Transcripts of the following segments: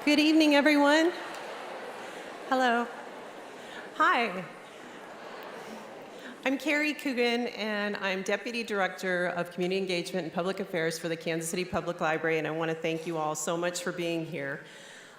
Good evening, everyone. Hello. Hi. I'm Carrie Coogan, and I'm Deputy Director of Community Engagement and Public Affairs for the Kansas City Public Library, and I want to thank you all so much for being here.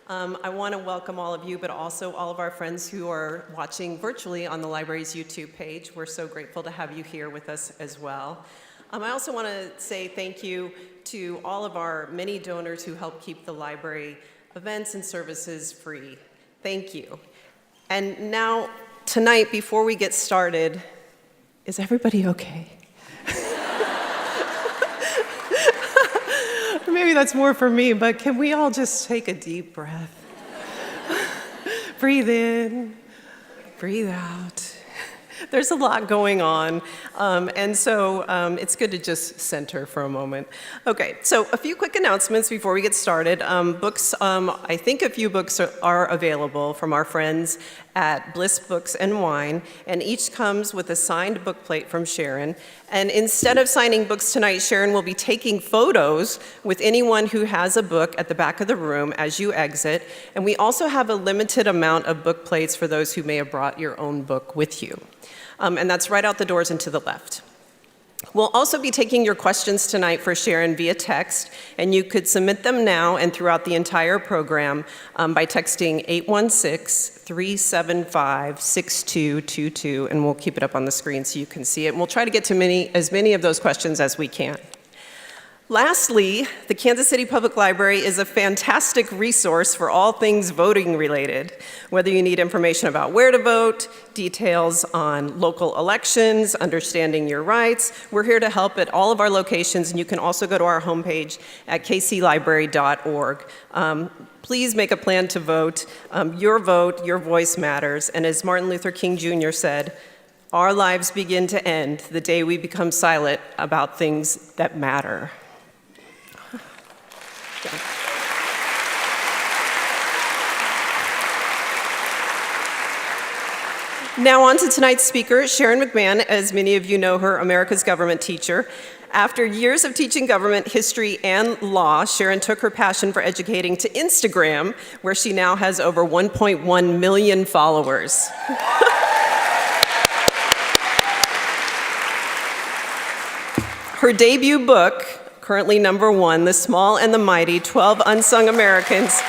I want to welcome all of you, but also all of our friends who are watching virtually on the library's YouTube page. We're so grateful to have you here with us as well. I also want to say thank you to all of our many donors who help keep the library events and services free. Thank you. And now, tonight, before we get started, is everybody okay? Maybe that's more for me, but can we all just take a deep breath? Breathe in, breathe out. There's a lot going on, and so it's good to just center for a moment. Okay, so a few quick announcements before we get started. Books, I think a few books are available from our friends at Bliss Books and Wine, and each comes with a signed book plate from Sharon. And instead of signing books tonight, Sharon will be taking photos with anyone who has a book at the back of the room as you exit. And we also have a limited amount of book plates for those who may have brought your own book with you. And that's right out the doors and to the left. We'll also be taking your questions tonight for Sharon via text, and you could submit them now and throughout the entire program by texting 816-375-6222, and we'll keep it up on the screen so you can see it. And we'll try to get to as many of those questions as we can. Lastly, the Kansas City Public Library is a fantastic resource for all things voting related. Whether you need information about where to vote, details on local elections, understanding your rights, we're here to help at all of our locations, and you can also go to our homepage at kclibrary.org. Please make a plan to vote. Your voice matters, and as Martin Luther King Jr. said, our lives begin to end the day we become silent about things that matter. Now on to tonight's speaker, Sharon McMahon. As many of you know her, America's government teacher. After years of teaching government, history, and law, Sharon took her passion for educating to Instagram, where she now has over 1.1 million followers. Her debut book, currently #1, The Small and the Mighty, 12 Unsung Americans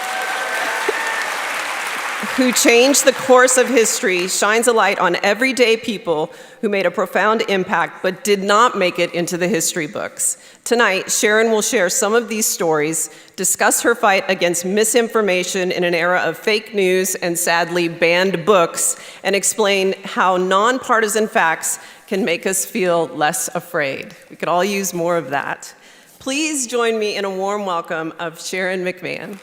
Who Changed the Course of History, shines a light on everyday people who made a profound impact but did not make it into the history books. Tonight, Sharon will share some of these stories, discuss her fight against misinformation in an era of fake news and sadly banned books, and explain how non-partisan facts can make us feel less afraid. We could all use more of that. Please join me in a warm welcome of Sharon McMahon.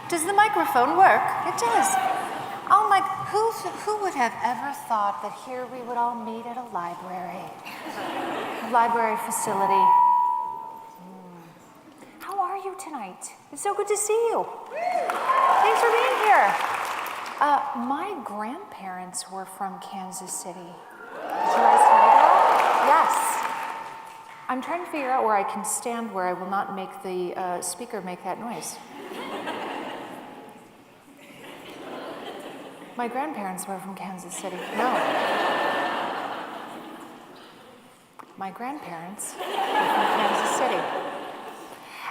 Does the microphone work? It does. Oh my, who would have ever thought that here we would all meet at a library? A library facility. How are you tonight? It's so good to see you. Thanks for being here. My grandparents were from Kansas City. Did you guys know that? Yes. I'm trying to figure out where I can stand where I will not make the speaker make that noise. My grandparents were from Kansas City. No. My grandparents were from Kansas City.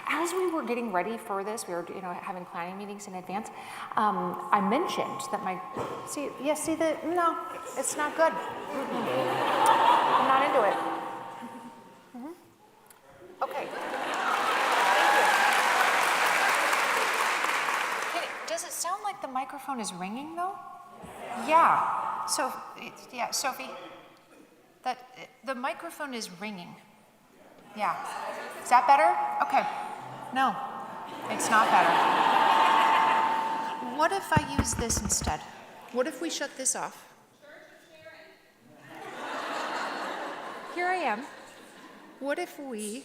As we were getting ready for this, we were having planning meetings in advance, I mentioned that no, it's not good. I'm not into it. Okay. Does it sound like the microphone is ringing though? Yeah. So, yeah, Sophie, the microphone is ringing. Yeah. Is that better? Okay. No, it's not better. What if I use this instead? What if we shut this off? here I am. What if we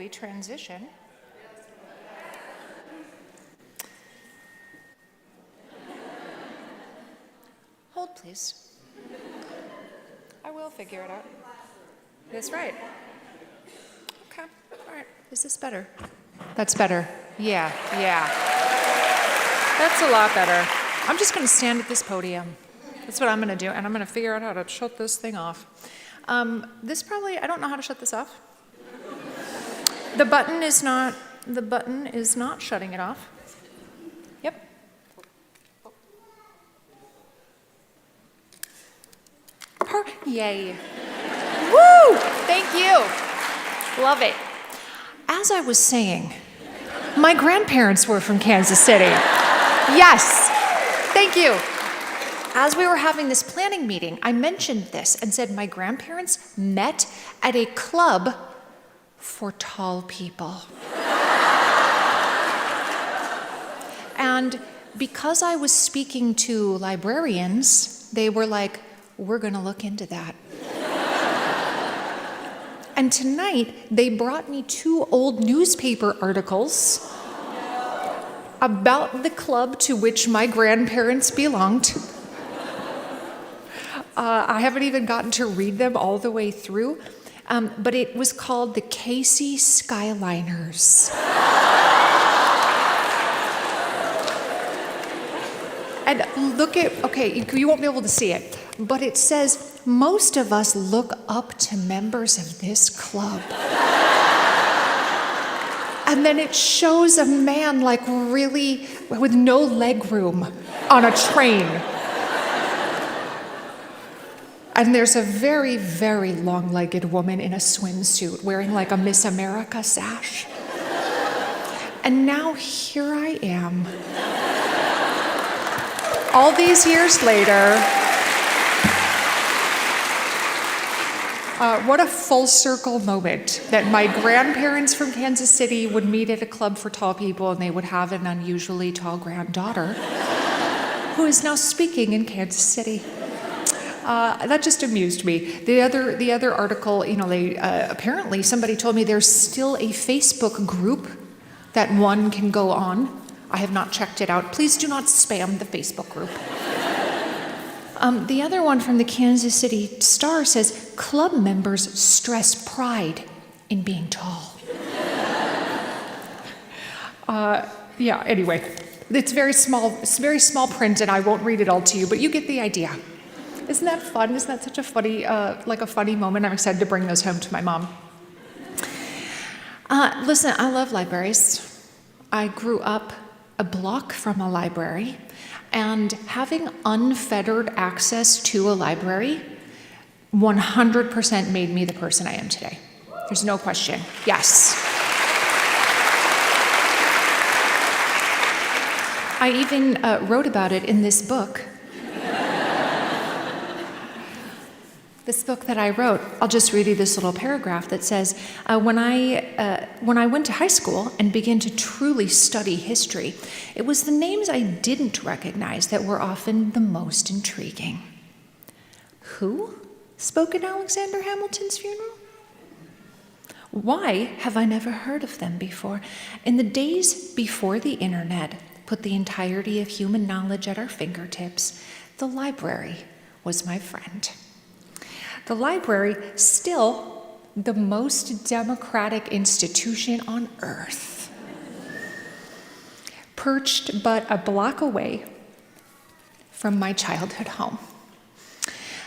transition? Hold, please. I will figure it out. That's right. Okay, all right. Is this better? That's better. Yeah. That's a lot better. I'm just gonna stand at this podium. That's what I'm gonna do, and I'm gonna figure out how to shut this thing off. I don't know how to shut this off. The button is not shutting it off. Yep. Yay. Woo! Thank you. Love it. As I was saying, my grandparents were from Kansas City. Yes. Thank you. As we were having this planning meeting, I mentioned this and said my grandparents met at a club for tall people. And because I was speaking to librarians, they were like, we're going to look into that. And tonight, they brought me 2 old newspaper articles about the club to which my grandparents belonged. I haven't even gotten to read them all the way through, but it was called the Casey Skyliners. And you won't be able to see it, but it says, most of us look up to members of this club. And then it shows a man really with no leg room on a train. And there's a very, very long-legged woman in a swimsuit wearing a Miss America sash. And now here I am. All these years later, what a full circle moment that my grandparents from Kansas City would meet at a club for tall people and they would have an unusually tall granddaughter who is now speaking in Kansas City. That just amused me. The other article, apparently somebody told me there's still a Facebook group that one can go on. I have not checked it out. Please do not spam the Facebook group. The other one from the Kansas City Star says, club members stress pride in being tall. Anyway, it's very small print and I won't read it all to you, but you get the idea. Isn't that fun? Isn't that such a funny, a funny moment? I'm excited to bring those home to my mom. Listen, I love libraries. I grew up a block from a library, and having unfettered access to a library 100% made me the person I am today. There's no question. Yes. I even wrote about it in this book. This book that I wrote, I'll just read you this little paragraph that says, when I went to high school and began to truly study history, it was the names I didn't recognize that were often the most intriguing. Who spoke at Alexander Hamilton's funeral? Why have I never heard of them before? In the days before the internet put the entirety of human knowledge at our fingertips, the library was my friend. The library, still the most democratic institution on earth, perched but a block away from my childhood home.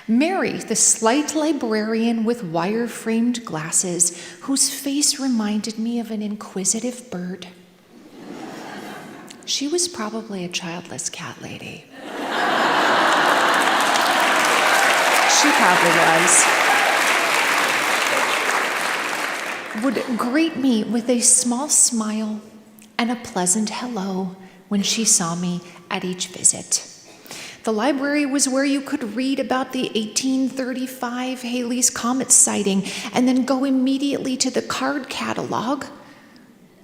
Mary, the slight librarian with wire-framed glasses, whose face reminded me of an inquisitive bird. She was probably a childless cat lady. She probably was. Would greet me with a small smile and a pleasant hello when she saw me at each visit. The library was where you could read about the 1835 Halley's Comet sighting and then go immediately to the card catalog.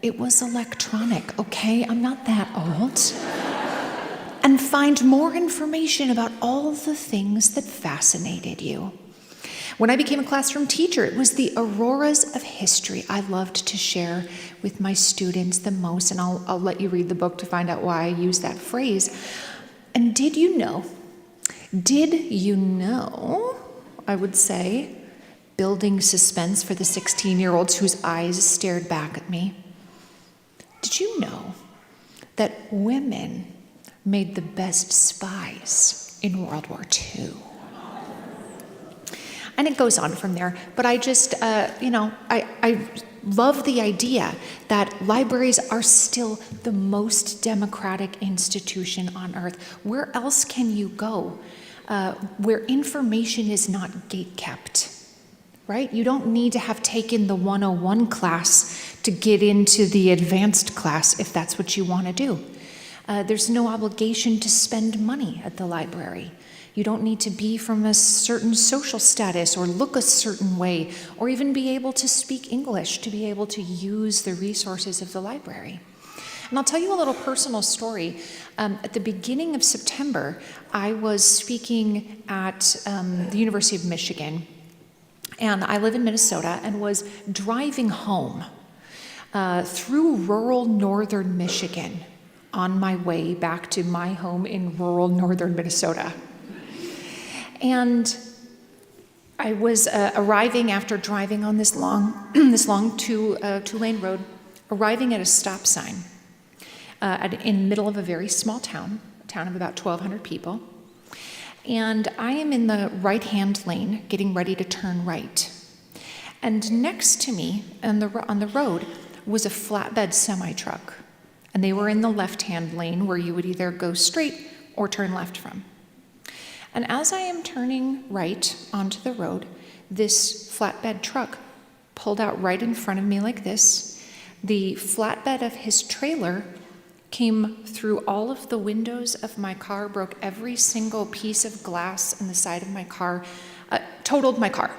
It was electronic, okay? I'm not that old. And find more information about all the things that fascinated you. When I became a classroom teacher, it was the auroras of history I loved to share with my students the most, and I'll let you read the book to find out why I use that phrase. And did you know, I would say, building suspense for the 16-year-olds whose eyes stared back at me, did you know that women made the best spies in World War II? And it goes on from there, but I just, I love the idea that libraries are still the most democratic institution on earth. Where else can you go where information is not gatekept, right? You don't need to have taken the 101 class to get into the advanced class if that's what you want to do. There's no obligation to spend money at the library. You don't need to be from a certain social status or look a certain way or even be able to speak English to be able to use the resources of the library. And I'll tell you a little personal story. At the beginning of September, I was speaking at the University of Michigan, and I live in Minnesota, and was driving home through rural northern Michigan on my way back to my home in rural northern Minnesota. And I was arriving after driving on this long two-lane road, arriving at a stop sign in the middle of a very small town, a town of about 1,200 people. And I am in the right-hand lane, getting ready to turn right. And next to me on the road was a flatbed semi-truck. And they were in the left-hand lane where you would either go straight or turn left from. And as I am turning right onto the road, this flatbed truck pulled out right in front of me like this. The flatbed of his trailer came through all of the windows of my car, broke every single piece of glass in the side of my car, totaled my car.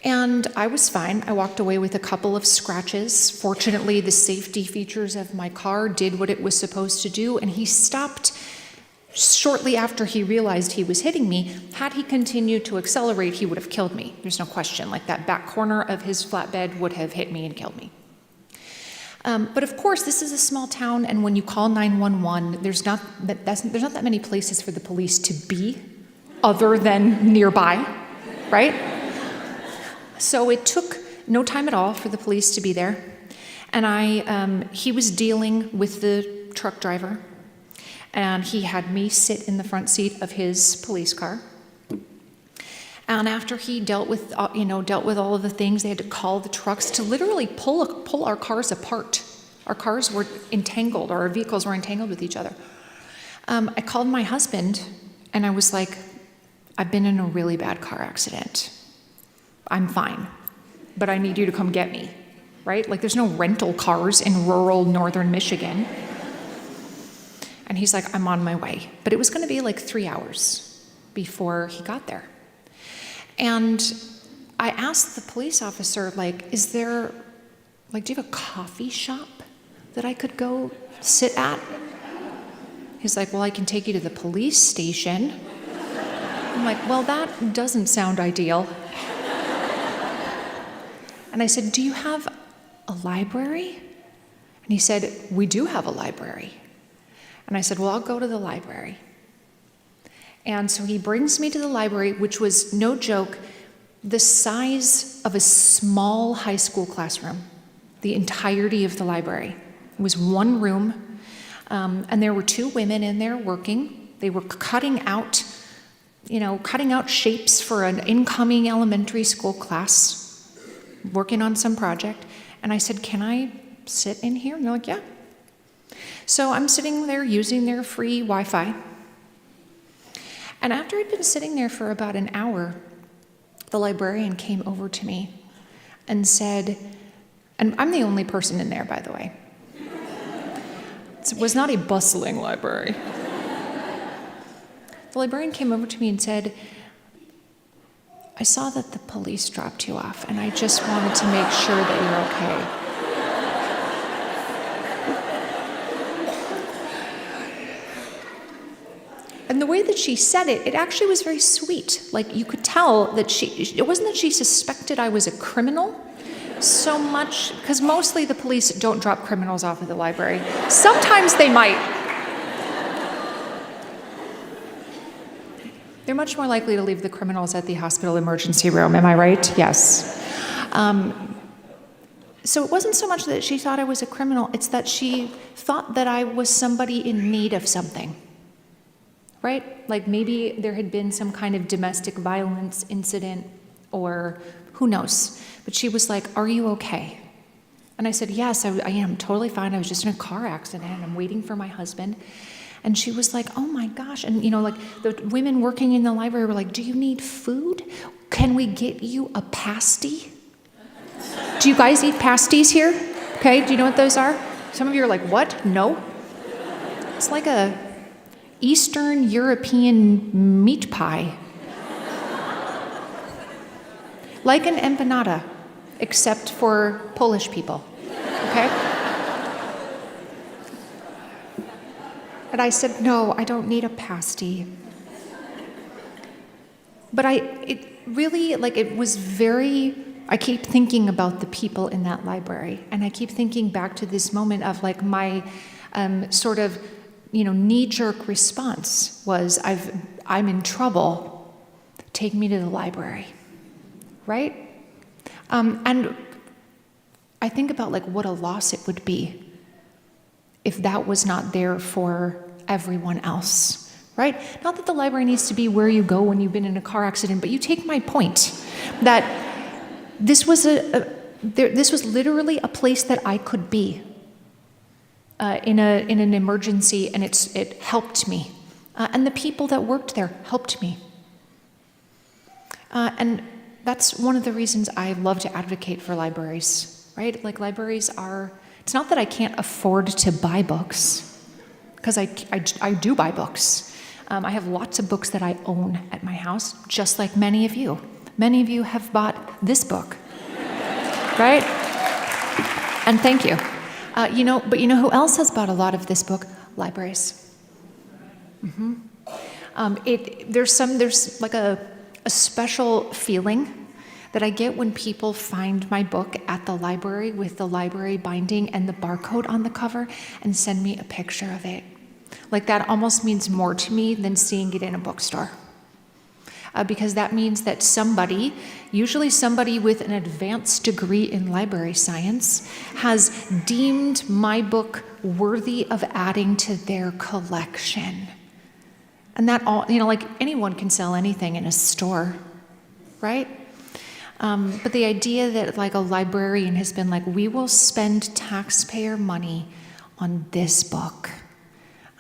And I was fine. I walked away with a couple of scratches. Fortunately, the safety features of my car did what it was supposed to do, and he stopped shortly after he realized he was hitting me. Had he continued to accelerate, he would have killed me. There's no question. Like, that back corner of his flatbed would have hit me and killed me. But of course, this is a small town, and when you call 911, there's not that many places for the police to be other than nearby, right? So it took no time at all for the police to be there. And he was dealing with the truck driver, and he had me sit in the front seat of his police car. And after he dealt with all of the things, they had to call the trucks to literally pull our cars apart. Our cars were entangled, or our vehicles were entangled with each other. I called my husband, and I was like, I've been in a really bad car accident. I'm fine, but I need you to come get me, right? Like, there's no rental cars in rural northern Michigan. And he's like, I'm on my way. But it was going to be like 3 hours before he got there. And I asked the police officer, like, do you have a coffee shop that I could go sit at? He's like, well, I can take you to the police station. I'm like, well, that doesn't sound ideal. And I said, do you have a library? And he said, we do have a library. And I said, well, I'll go to the library. And so he brings me to the library, which was, no joke, the size of a small high school classroom. The entirety of the library. It was one room, and there were two women in there working. They were cutting out shapes for an incoming elementary school class, working on some project. And I said, can I sit in here? And they're like, yeah. So I'm sitting there using their free Wi-Fi. And after I'd been sitting there for about an hour, the librarian came over to me and said, and I'm the only person in there, by the way. It was not a bustling library. The librarian came over to me and said, I saw that the police dropped you off, and I just wanted to make sure that you're okay. And the way that she said it, it actually was very sweet. Like, you could tell that it wasn't that she suspected I was a criminal so much, because mostly the police don't drop criminals off at the library. Sometimes they might. They're much more likely to leave the criminals at the hospital emergency room, am I right? Yes. So it wasn't so much that she thought I was a criminal, it's that she thought that I was somebody in need of something. Right? Like maybe there had been some kind of domestic violence incident, or who knows. But she was like, "Are you okay?" And I said, "Yes, I am totally fine. I was just in a car accident and I'm waiting for my husband." And she was like, "Oh my gosh." And like the women working in the library were like, "Do you need food? Can we get you a pasty?" Do you guys eat pasties here? Okay, do you know what those are? Some of you are like, "What? No." It's like a Eastern European meat pie. Like an empanada, except for Polish people, okay? And I said, "No, I don't need a pasty." But it really, it was very, I keep thinking about the people in that library, and I keep thinking back to this moment of my sort of, knee-jerk response was, I'm in trouble, take me to the library, right? And I think about what a loss it would be if that was not there for everyone else, right? Not that the library needs to be where you go when you've been in a car accident, but you take my point, that this was this was literally a place that I could be in an emergency, and it helped me. And the people that worked there helped me. And that's one of the reasons I love to advocate for libraries, right? Libraries are, it's not that I can't afford to buy books, because I do buy books. I have lots of books that I own at my house, just like many of you. Many of you have bought this book, right? And thank you. But you know who else has bought a lot of this book? Libraries. Mm-hmm. There's like a special feeling that I get when people find my book at the library with the library binding and the barcode on the cover and send me a picture of it. That almost means more to me than seeing it in a bookstore. Because that means that somebody, usually somebody with an advanced degree in library science, has deemed my book worthy of adding to their collection. And that all, anyone can sell anything in a store, right? But the idea that a librarian has been we will spend taxpayer money on this book.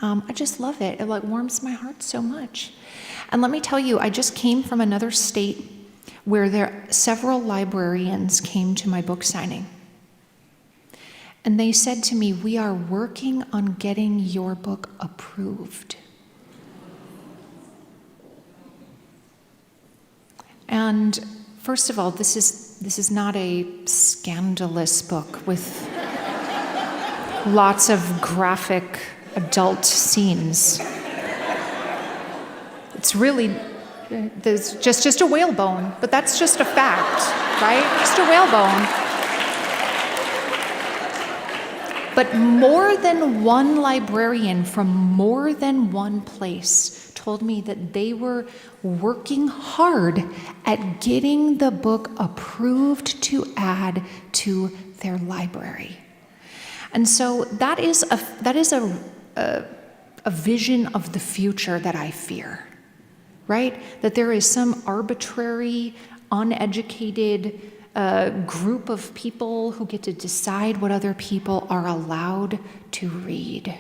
I just love it. It warms my heart so much. And let me tell you, I just came from another state where several librarians came to my book signing. And they said to me, "We are working on getting your book approved." And first of all, this is not a scandalous book with lots of graphic adult scenes. It's really, there's just a whalebone, but that's just a fact, right? Just a whalebone. But more than one librarian from more than one place told me that they were working hard at getting the book approved to add to their library. And so that is a vision of the future that I fear, right? That there is some arbitrary, uneducated group of people who get to decide what other people are allowed to read.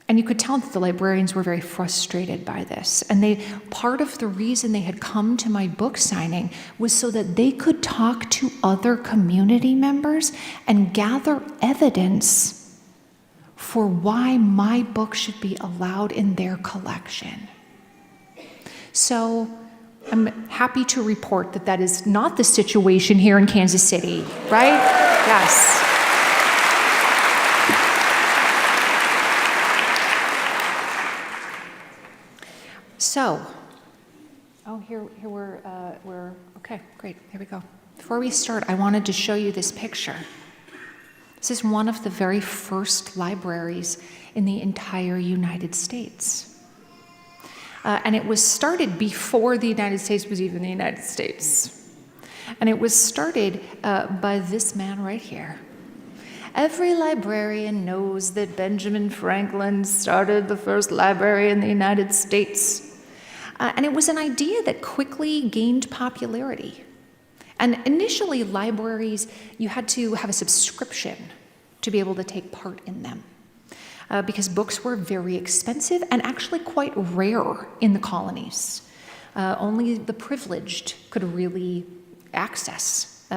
And you could tell that the librarians were very frustrated by this. And part of the reason they had come to my book signing was so that they could talk to other community members and gather evidence for why my book should be allowed in their collection. So I'm happy to report that is not the situation here in Kansas City, right? Yes. So, here we're, okay, great, here we go. Before we start, I wanted to show you this picture. This is one of the very first libraries in the entire United States. And it was started before the United States was even the United States. And it was started by this man right here. Every librarian knows that Benjamin Franklin started the first library in the United States. And it was an idea that quickly gained popularity. And initially, libraries, you had to have a subscription to be able to take part in them. Because books were very expensive and actually quite rare in the colonies. Only the privileged could really access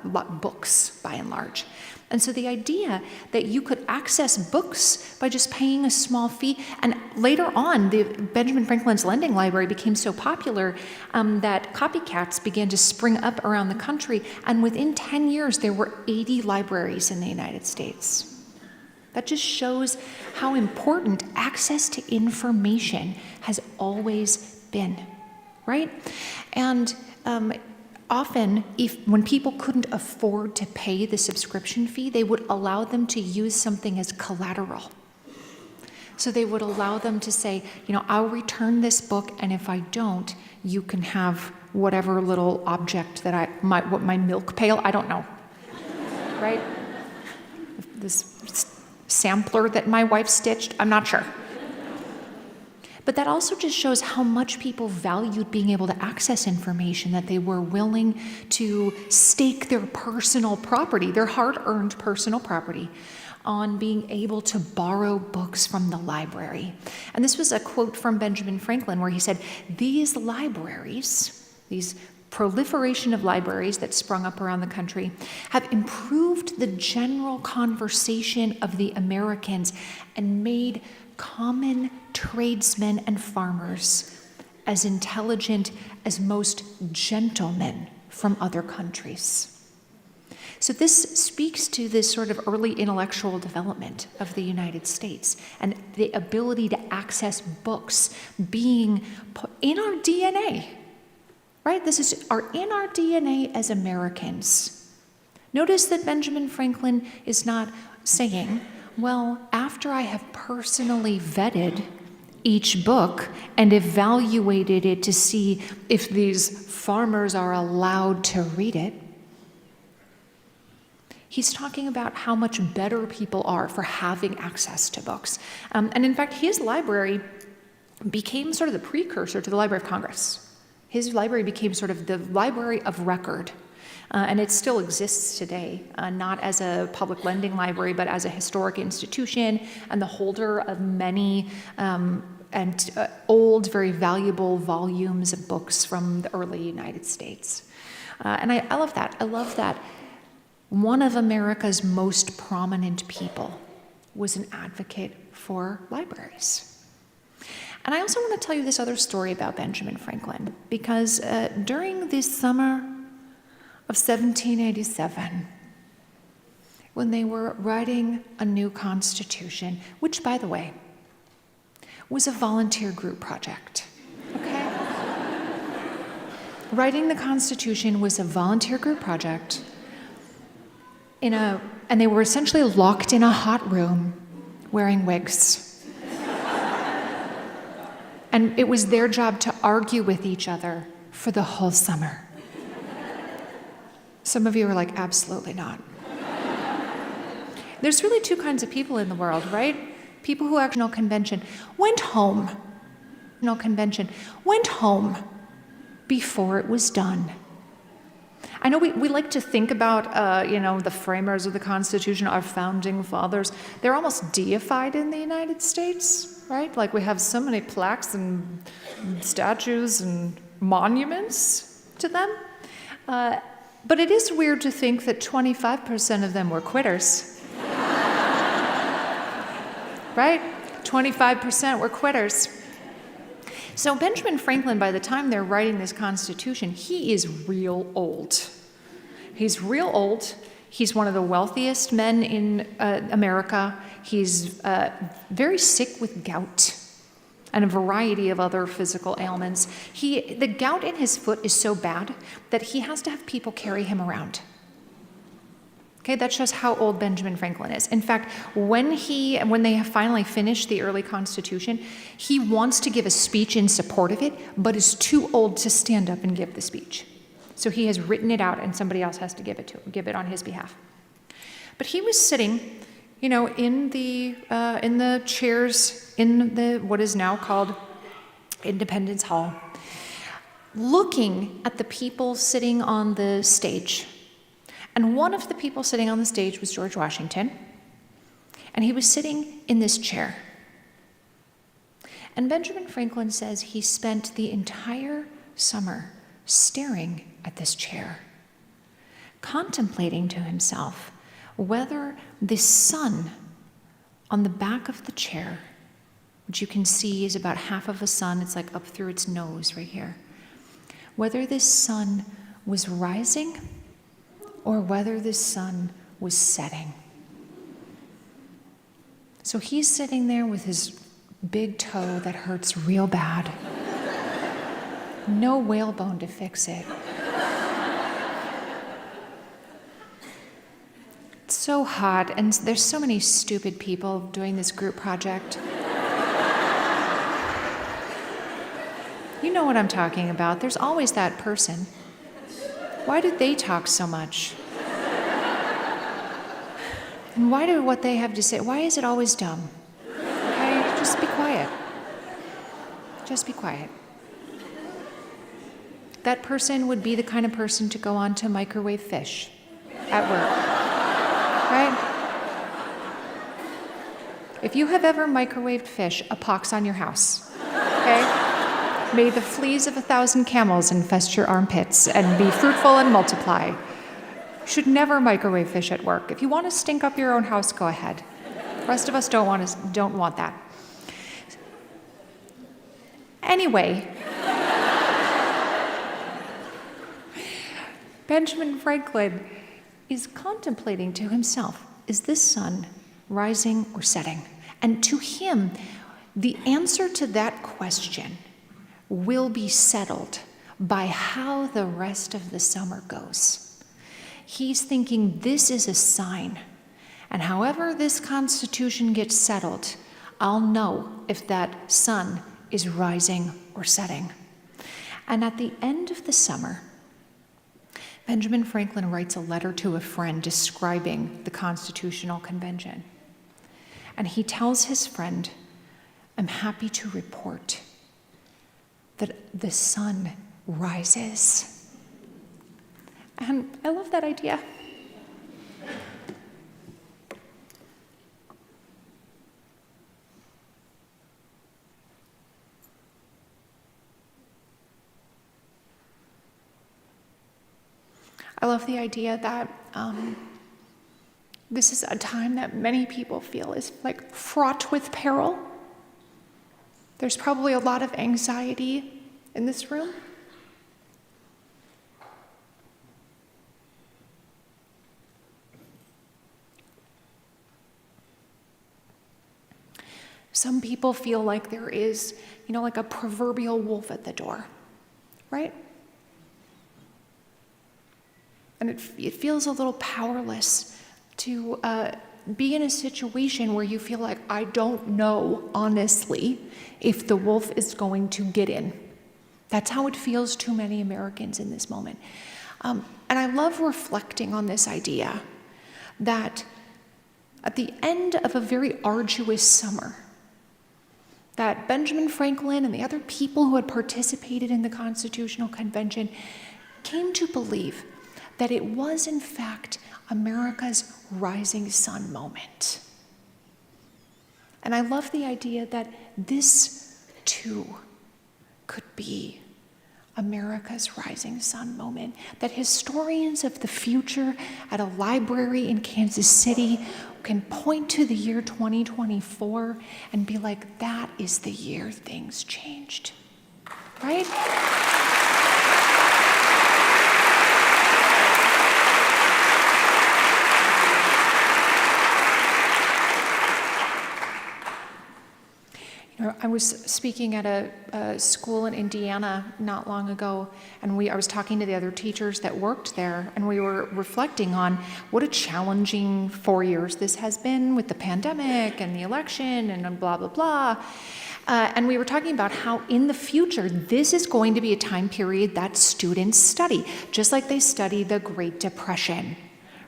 books, by and large. And so the idea that you could access books by just paying a small fee, and later on, the Benjamin Franklin's Lending Library became so popular that copycats began to spring up around the country, and within 10 years, there were 80 libraries in the United States. That just shows how important access to information has always been, right? And often, when people couldn't afford to pay the subscription fee, they would allow them to use something as collateral. So they would allow them to say, I'll return this book, and if I don't, you can have whatever little object that my milk pail, I don't know, right? This sampler that my wife stitched, I'm not sure. But that also just shows how much people valued being able to access information, that they were willing to stake their personal property, their hard-earned personal property, on being able to borrow books from the library. And this was a quote from Benjamin Franklin where he said, "These libraries, these proliferation of libraries that sprung up around the country, have improved the general conversation of the Americans and made common tradesmen and farmers as intelligent as most gentlemen from other countries." So this speaks to this sort of early intellectual development of the United States and the ability to access books being in our DNA, right? This is in our DNA as Americans. Notice that Benjamin Franklin is not saying, well, after I have personally vetted each book and evaluated it to see if these farmers are allowed to read it, he's talking about how much better people are for having access to books. And in fact, his library became sort of the precursor to the Library of Congress. His library became sort of the library of record. And it still exists today, not as a public lending library, but as a historic institution and the holder of many old, very valuable volumes of books from the early United States. And I love that. I love that one of America's most prominent people was an advocate for libraries. And I also want to tell you this other story about Benjamin Franklin, because during the summer of 1787, when they were writing a new constitution, which, by the way, was a volunteer group project, okay? Writing the Constitution was a volunteer group project, and they were essentially locked in a hot room wearing wigs. And it was their job to argue with each other for the whole summer. Some of you are like, absolutely not. There's really two kinds of people in the world, right? People who actually went home before it was done. I know we like to think about, the framers of the Constitution, our founding fathers. They're almost deified in the United States, right? Like we have so many plaques and statues and monuments to them. But it is weird to think that 25% of them were quitters. Right? 25% were quitters. So Benjamin Franklin, by the time they're writing this Constitution, he is real old. He's real old. He's one of the wealthiest men in America. He's very sick with gout. and a variety of other physical ailments. The gout in his foot is so bad that he has to have people carry him around. Okay, that shows how old Benjamin Franklin is. In fact, when they have finally finished the early Constitution, he wants to give a speech in support of it, but is too old to stand up and give the speech. So he has written it out, and somebody else has to give it on his behalf. But he was sitting, in the chairs in what is now called Independence Hall, looking at the people sitting on the stage. And one of the people sitting on the stage was George Washington, and he was sitting in this chair. And Benjamin Franklin says he spent the entire summer staring at this chair, contemplating to himself whether the sun on the back of the chair, which you can see is about half of a sun, it's like up through its nose right here, whether this sun was rising or whether the sun was setting. So he's sitting there with his big toe that hurts real bad. No whalebone to fix it. It's so hot, and there's so many stupid people doing this group project. You know what I'm talking about. There's always that person. Why do they talk so much? And why do what they have to say, why is it always dumb? Okay, just be quiet. Just be quiet. That person would be the kind of person to go on to microwave fish at work, right? If you have ever microwaved fish, a pox on your house, okay? May the fleas of 1,000 camels infest your armpits and be fruitful and multiply. You should never microwave fish at work. If you want to stink up your own house, go ahead. The rest of us don't want that. Anyway, Benjamin Franklin is contemplating to himself, is this sun rising or setting? And to him, the answer to that question will be settled by how the rest of the summer goes. He's thinking this is a sign, and however this Constitution gets settled, I'll know if that sun is rising or setting. And at the end of the summer, Benjamin Franklin writes a letter to a friend describing the Constitutional Convention. And he tells his friend, I'm happy to report that the sun rises. And I love that idea. I love the idea that this is a time that many people feel is like fraught with peril. There's probably a lot of anxiety in this room. Some people feel like there is, like a proverbial wolf at the door, right? And it feels a little powerless to be in a situation where you feel like, I don't know, honestly, if the wolf is going to get in. That's how it feels to many Americans in this moment. And I love reflecting on this idea that at the end of a very arduous summer, that Benjamin Franklin and the other people who had participated in the Constitutional Convention came to believe that it was, in fact, America's rising sun moment. And I love the idea that this, too, could be America's rising sun moment, that historians of the future at a library in Kansas City can point to the year 2024 and be like, that is the year things changed, right? I was speaking at a school in Indiana not long ago, and I was talking to the other teachers that worked there, and we were reflecting on what a challenging 4 years this has been with the pandemic and the election and blah, blah, blah. And we were talking about how in the future, this is going to be a time period that students study, just like they study the Great Depression,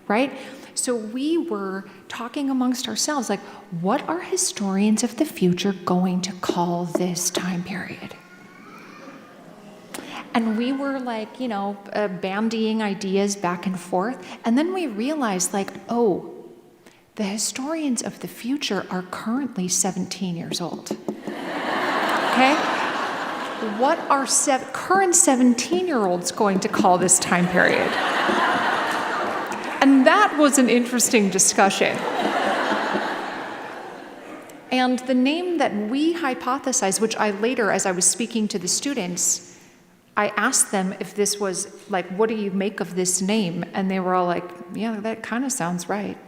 right? So we were talking amongst ourselves, like, what are historians of the future going to call this time period? And we were like, bandying ideas back and forth. And then we realized, like, oh, the historians of the future are currently 17 years old. Okay? What are current 17-year-olds going to call this time period? And that was an interesting discussion. And the name that we hypothesized, which I later, as I was speaking to the students, I asked them if this was like, what do you make of this name? And they were all like, yeah, that kind of sounds right.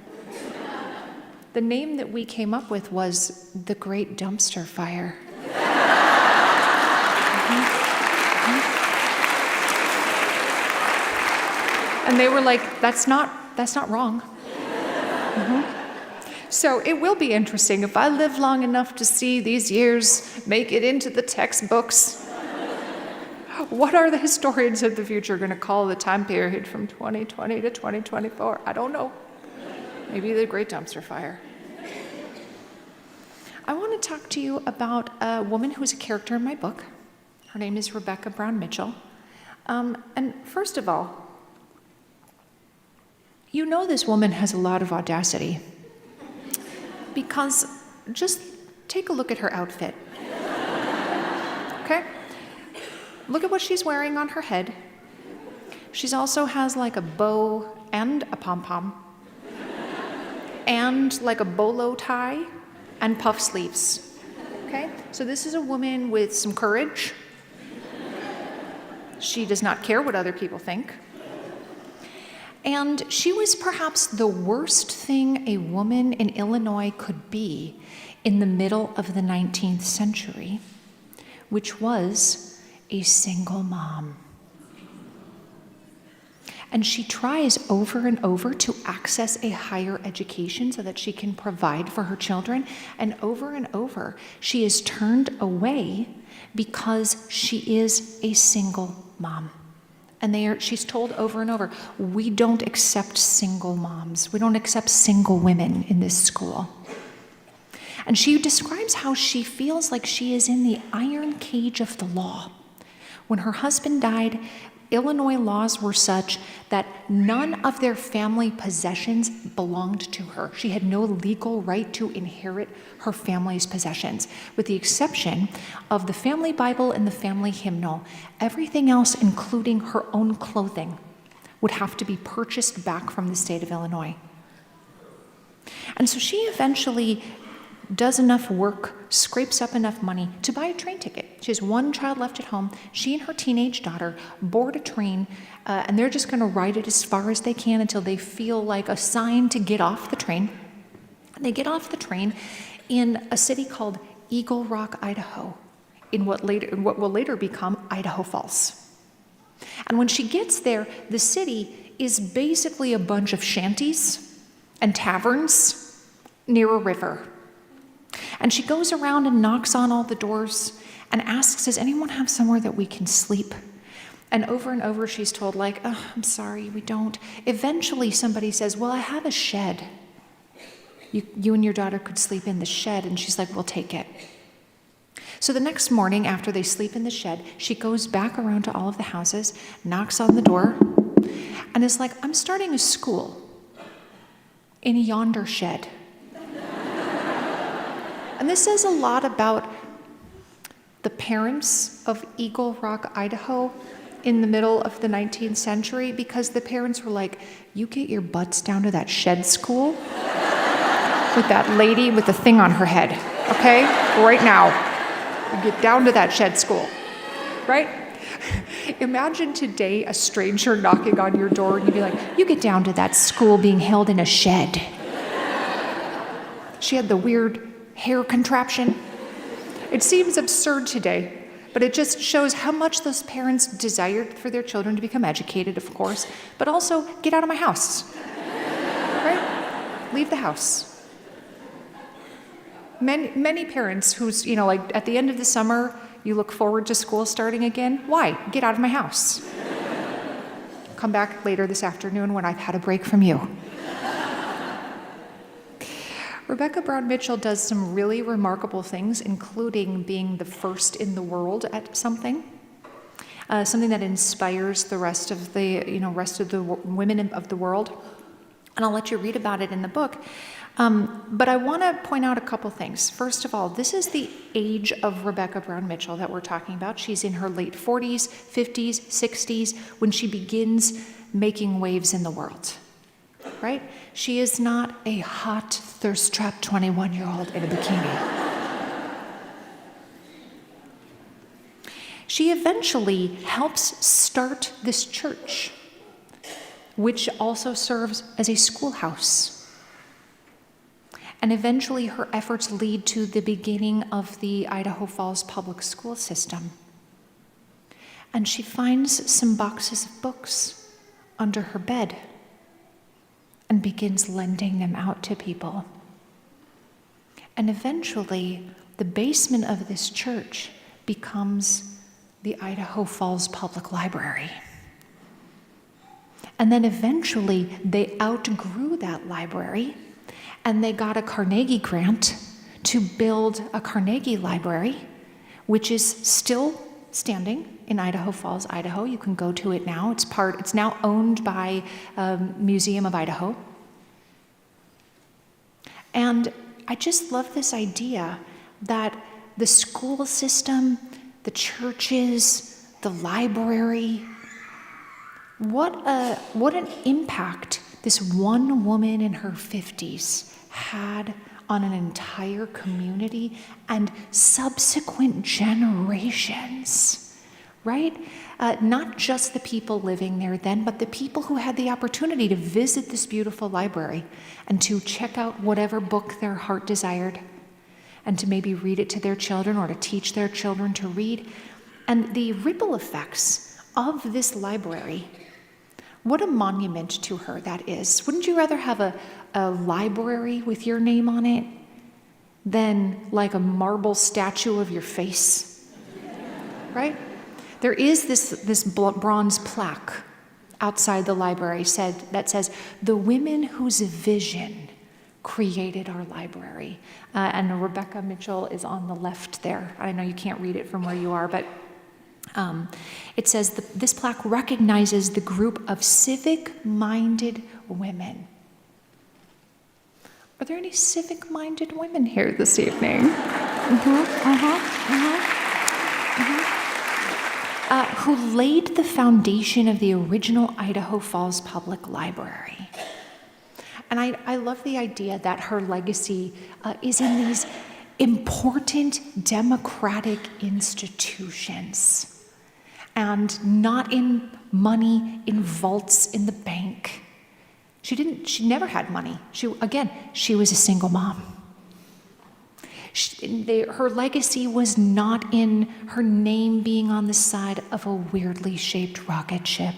The name that we came up with was the Great Dumpster Fire. And they were like, that's not wrong. So it will be interesting if I live long enough to see these years make it into the textbooks. What are the historians of the future going to call the time period from 2020 to 2024? I don't know. Maybe the Great Dumpster Fire. I want to talk to you about a woman who's a character in my book. Her name is Rebecca Brown Mitchell. And first of all, you know this woman has a lot of audacity, because just take a look at her outfit. Okay? Look at what she's wearing on her head. She also has like a bow and a pom-pom, and like a bolo tie and puff sleeves. Okay? So this is a woman with some courage. She does not care what other people think. And she was perhaps the worst thing a woman in Illinois could be in the middle of the 19th century, which was a single mom. And she tries over and over to access a higher education so that she can provide for her children. And over, she is turned away because she is a single mom. And she's told over and over, we don't accept single moms. We don't accept single women in this school. And she describes how she feels like she is in the iron cage of the law. When her husband died, Illinois laws were such that none of their family possessions belonged to her. She had no legal right to inherit her family's possessions, with the exception of the family Bible and the family hymnal. Everything else, including her own clothing, would have to be purchased back from the state of Illinois. And so she eventually does enough work, scrapes up enough money to buy a train ticket. She has one child left at home. She and her teenage daughter board a train, and they're just going to ride it as far as they can until they feel like a sign to get off the train. And they get off the train in a city called Eagle Rock, Idaho, in what will later become Idaho Falls. And when she gets there, the city is basically a bunch of shanties and taverns near a river. And she goes around and knocks on all the doors and asks, does anyone have somewhere that we can sleep? And over she's told, like, oh, I'm sorry, we don't. Eventually somebody says, well, I have a shed. You and your daughter could sleep in the shed. And she's like, we'll take it. So the next morning, after they sleep in the shed, she goes back around to all of the houses, knocks on the door, and is like, I'm starting a school in yonder shed. And this says a lot about the parents of Eagle Rock, Idaho, in the middle of the 19th century, because the parents were like, you get your butts down to that shed school with that lady with the thing on her head, okay? Right now. You get down to that shed school, right? Imagine today a stranger knocking on your door and you'd be like, you get down to that school being held in a shed. She had the weird hair contraption. It seems absurd today, but it just shows how much those parents desired for their children to become educated, of course, but also get out of my house, right? Leave the house. Many parents who's, like at the end of the summer, you look forward to school starting again. Why? Get out of my house. Come back later this afternoon when I've had a break from you. Rebecca Brown Mitchell does some really remarkable things, including being the first in the world at something that inspires the rest of the women of the world. And I'll let you read about it in the book. But I want to point out a couple things. First of all, this is the age of Rebecca Brown Mitchell that we're talking about. She's in her late 40s, 50s, 60s when she begins making waves in the world, right? She is not a hot, thirst-trapped 21-year-old in a bikini. She eventually helps start this church, which also serves as a schoolhouse. And eventually her efforts lead to the beginning of the Idaho Falls public school system. And she finds some boxes of books under her bed and begins lending them out to people. And eventually, the basement of this church becomes the Idaho Falls Public Library. And then eventually, they outgrew that library, and they got a Carnegie grant to build a Carnegie Library, which is still standing in Idaho Falls, Idaho. You can go to it now. It's now owned by Museum of Idaho. And I just love this idea that the school system, the churches, the library, what an impact this one woman in her 50s had on an entire community and subsequent generations, right? Not just the people living there then, but the people who had the opportunity to visit this beautiful library and to check out whatever book their heart desired and to maybe read it to their children or to teach their children to read. And the ripple effects of this library, what a monument to her that is. Wouldn't you rather have a library with your name on it than like a marble statue of your face? Right? There is this bronze plaque outside the library that says, "The women whose vision created our library." And Rebecca Mitchell is on the left there. I know you can't read it from where you are, but it says, this plaque recognizes the group of civic-minded women. Are there any civic-minded women here this evening? Who laid the foundation of the original Idaho Falls Public Library. And I love the idea that her legacy is in these important democratic institutions and not in money in vaults in the bank. She never had money. She was a single mom. Her legacy was not in her name being on the side of a weirdly shaped rocket ship.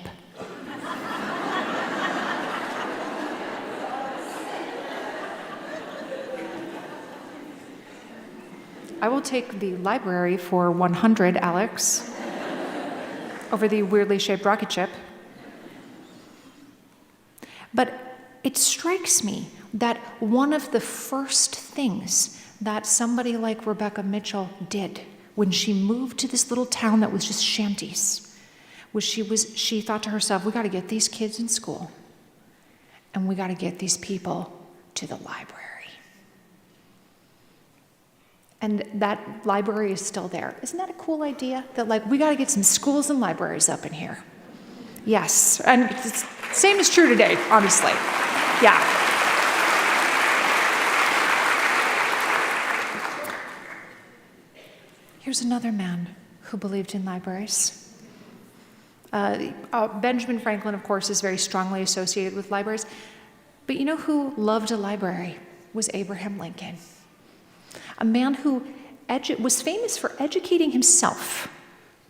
I will take the library for 100, Alex, over the weirdly shaped rocket ship. But it strikes me that one of the first things that somebody like Rebecca Mitchell did when she moved to this little town that was just shanties was she thought to herself, we got to get these kids in school and we got to get these people to the library. And that library is still there. Isn't that a cool idea? That we got to get some schools and libraries up in here. Yes, and same is true today, honestly. Yeah. Here's another man who believed in libraries. Benjamin Franklin, of course, is very strongly associated with libraries. But you know who loved a library? Was Abraham Lincoln. A man who was famous for educating himself,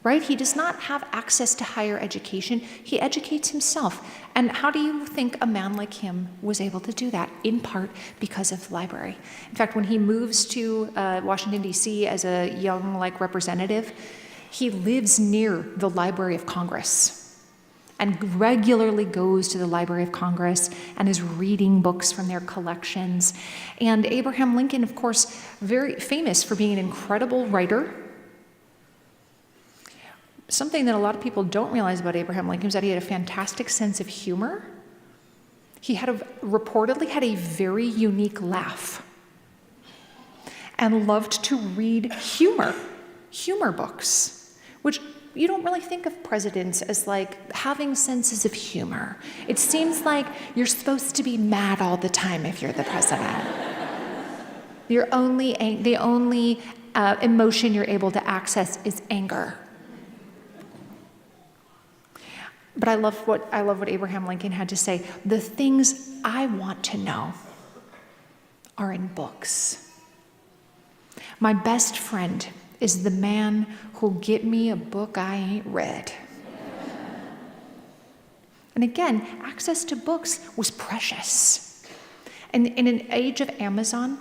right? He does not have access to higher education. He educates himself. And how do you think a man like him was able to do that? In part because of the library. In fact, when he moves to Washington, D.C. as a young, representative, he lives near the Library of Congress and regularly goes to the Library of Congress and is reading books from their collections. And Abraham Lincoln, of course, very famous for being an incredible writer. Something that a lot of people don't realize about Abraham Lincoln is that he had a fantastic sense of humor. He reportedly had a very unique laugh and loved to read humor books, which you don't really think of presidents as having senses of humor. It seems like you're supposed to be mad all the time if you're the president. The only emotion you're able to access is anger. But I love what Abraham Lincoln had to say. The things I want to know are in books. My best friend is the man who'll get me a book I ain't read. And again, access to books was precious. And in an age of Amazon,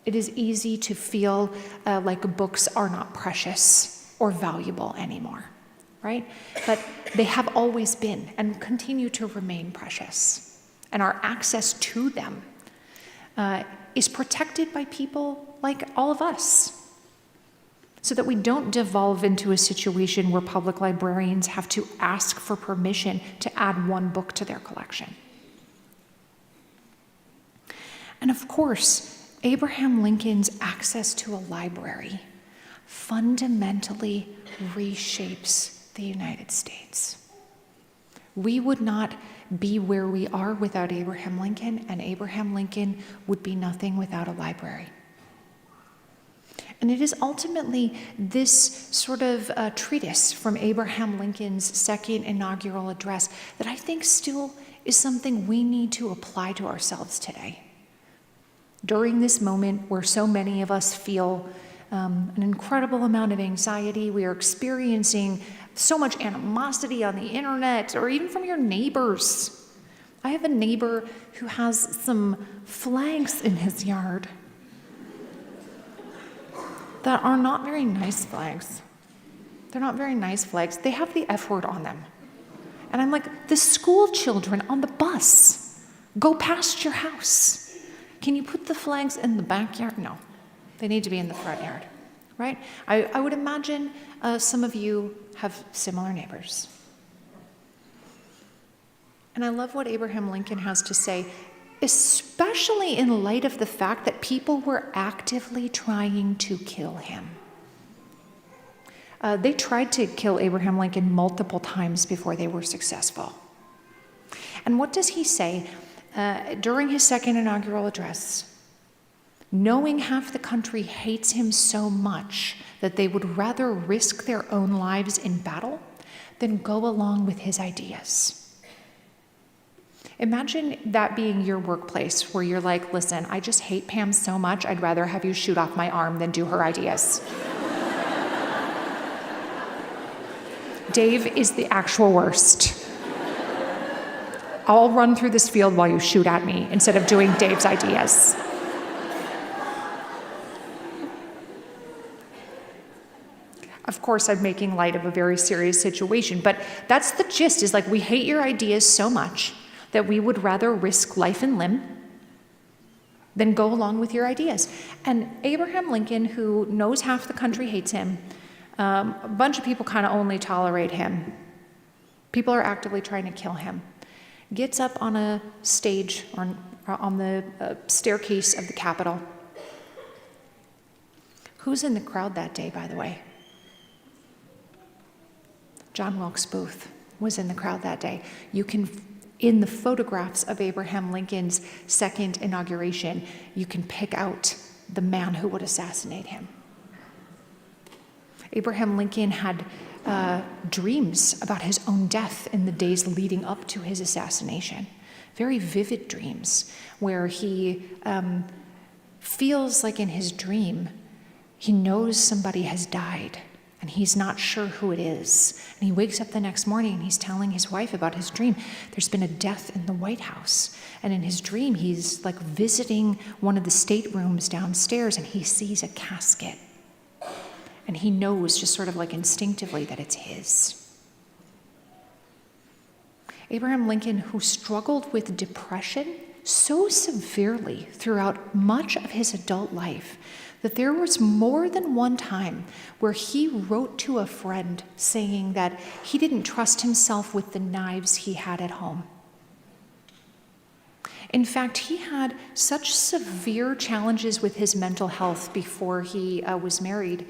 it is easy to feel like books are not precious or valuable anymore, right? But they have always been and continue to remain precious. And our access to them is protected by people like all of us, so that we don't devolve into a situation where public librarians have to ask for permission to add one book to their collection. And of course, Abraham Lincoln's access to a library fundamentally reshapes the United States. We would not be where we are without Abraham Lincoln, and Abraham Lincoln would be nothing without a library. And it is ultimately this sort of treatise from Abraham Lincoln's second inaugural address that I think still is something we need to apply to ourselves today. During this moment where so many of us feel an incredible amount of anxiety, we are experiencing so much animosity on the internet or even from your neighbors. I have a neighbor who has some flags in his yard that are not very nice flags. They're not very nice flags. They have the F word on them. And I'm like, the school children on the bus go past your house. Can you put the flags in the backyard? No, they need to be in the front yard, right? I would imagine some of you have similar neighbors. And I love what Abraham Lincoln has to say, especially in light of the fact that people were actively trying to kill him. They tried to kill Abraham Lincoln multiple times before they were successful. And what does he say during his second inaugural address? Knowing half the country hates him so much that they would rather risk their own lives in battle than go along with his ideas. Imagine that being your workplace where you're like, listen, I just hate Pam so much, I'd rather have you shoot off my arm than do her ideas. Dave is the actual worst. I'll run through this field while you shoot at me instead of doing Dave's ideas. Of course, I'm making light of a very serious situation, but that's the gist, is we hate your ideas so much that we would rather risk life and limb than go along with your ideas. And Abraham Lincoln, who knows half the country hates him, a bunch of people kind of only tolerate him. People are actively trying to kill him. Gets up on a stage or on the staircase of the Capitol. Who's in the crowd that day, by the way? John Wilkes Booth was in the crowd that day. You can, in the photographs of Abraham Lincoln's second inauguration, you can pick out the man who would assassinate him. Abraham Lincoln had dreams about his own death in the days leading up to his assassination. Very vivid dreams where he feels like in his dream He knows somebody has died, and he's not sure who it is. And he wakes up the next morning and he's telling his wife about his dream. There's been a death in the White House. And in his dream, he's like visiting one of the staterooms downstairs, and he sees a casket. And he knows just sort of like instinctively that it's his. Abraham Lincoln, who struggled with depression so severely throughout much of his adult life that there was more than one time where he wrote to a friend saying that he didn't trust himself with the knives he had at home. In fact, he had such severe challenges with his mental health before he was married,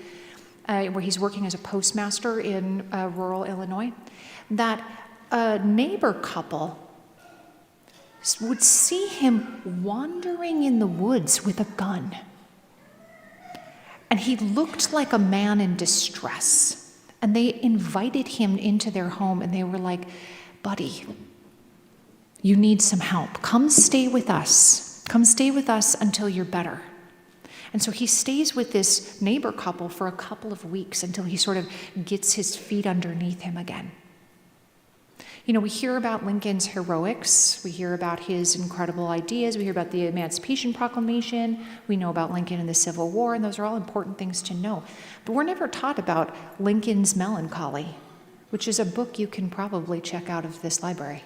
where he's working as a postmaster in rural Illinois, that a neighbor couple would see him wandering in the woods with a gun. And he looked like a man in distress. And they invited him into their home, and they were like, "Buddy, you need some help. Come stay with us. Come stay with us until you're better." And so he stays with this neighbor couple for a couple of weeks until he sort of gets his feet underneath him again. You know, we hear about Lincoln's heroics. We hear about his incredible ideas. We hear about the Emancipation Proclamation. We know about Lincoln and the Civil War, and those are all important things to know. But we're never taught about Lincoln's Melancholy, which is a book you can probably check out of this library.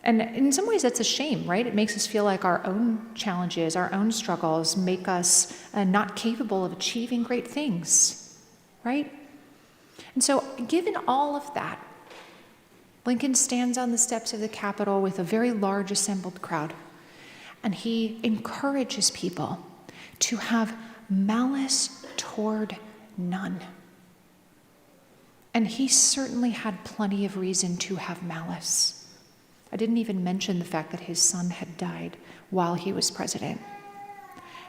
And in some ways, that's a shame, right? It makes us feel like our own challenges, our own struggles make us not capable of achieving great things, right? And so, given all of that, Lincoln stands on the steps of the Capitol with a very large assembled crowd, and he encourages people to have malice toward none. And he certainly had plenty of reason to have malice. I didn't even mention the fact that his son had died while he was president.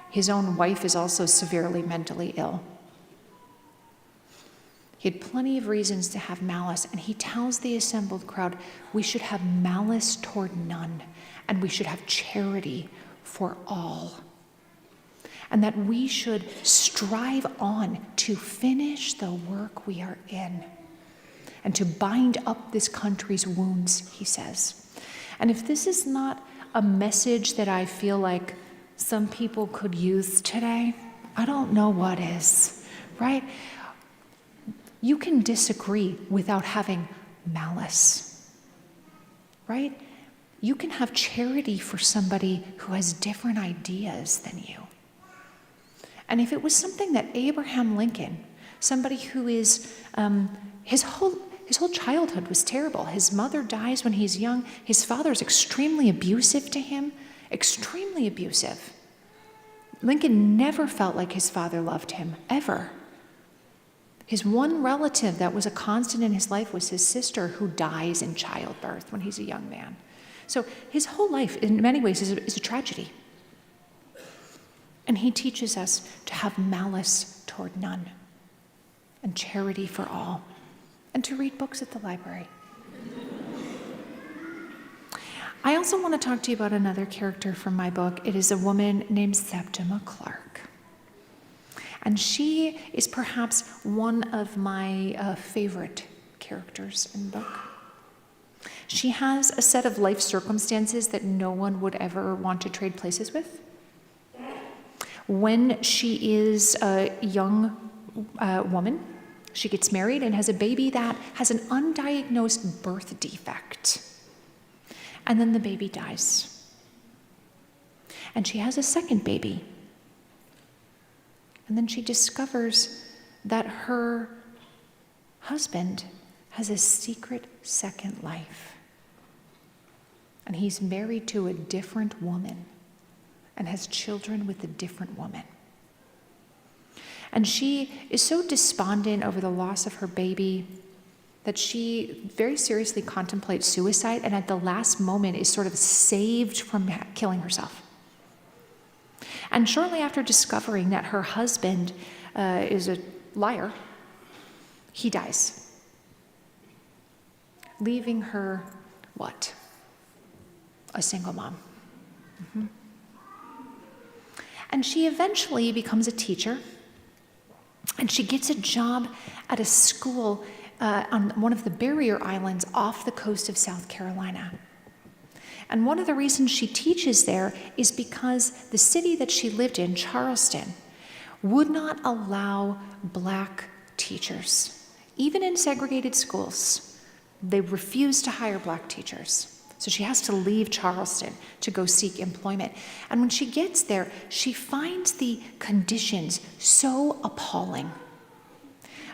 His own wife is also severely mentally ill. He had plenty of reasons to have malice, and he tells the assembled crowd, we should have malice toward none, and we should have charity for all. And that we should strive on to finish the work we are in, and to bind up this country's wounds, he says. And if this is not a message that I feel like some people could use today, I don't know what is, right? You can disagree without having malice, right? You can have charity for somebody who has different ideas than you. And if it was something that Abraham Lincoln, somebody who is, his whole childhood was terrible. His mother dies when he's young. His father's extremely abusive to him, extremely abusive. Lincoln never felt like his father loved him, ever. His one relative that was a constant in his life was his sister, who dies in childbirth when he's a young man. So his whole life, in many ways, is a tragedy. And he teaches us to have malice toward none, and charity for all, and to read books at the library. I also want to talk to you about another character from my book. It is a woman named Septima Clark. And she is perhaps one of my favorite characters in the book. She has a set of life circumstances that no one would ever want to trade places with. When she is a young woman, she gets married and has a baby that has an undiagnosed birth defect. And then the baby dies. And she has a second baby. And then she discovers that her husband has a secret second life. And he's married to a different woman and has children with a different woman. And she is so despondent over the loss of her baby that she very seriously contemplates suicide, and at the last moment is sort of saved from killing herself. And shortly after discovering that her husband is a liar, he dies, leaving her, what? A single mom. Mm-hmm. And she eventually becomes a teacher, and she gets a job at a school on one of the barrier islands off the coast of South Carolina. And one of the reasons she teaches there is because the city that she lived in, Charleston, would not allow black teachers. Even in segregated schools, they refused to hire black teachers. So she has to leave Charleston to go seek employment. And when she gets there, she finds the conditions so appalling.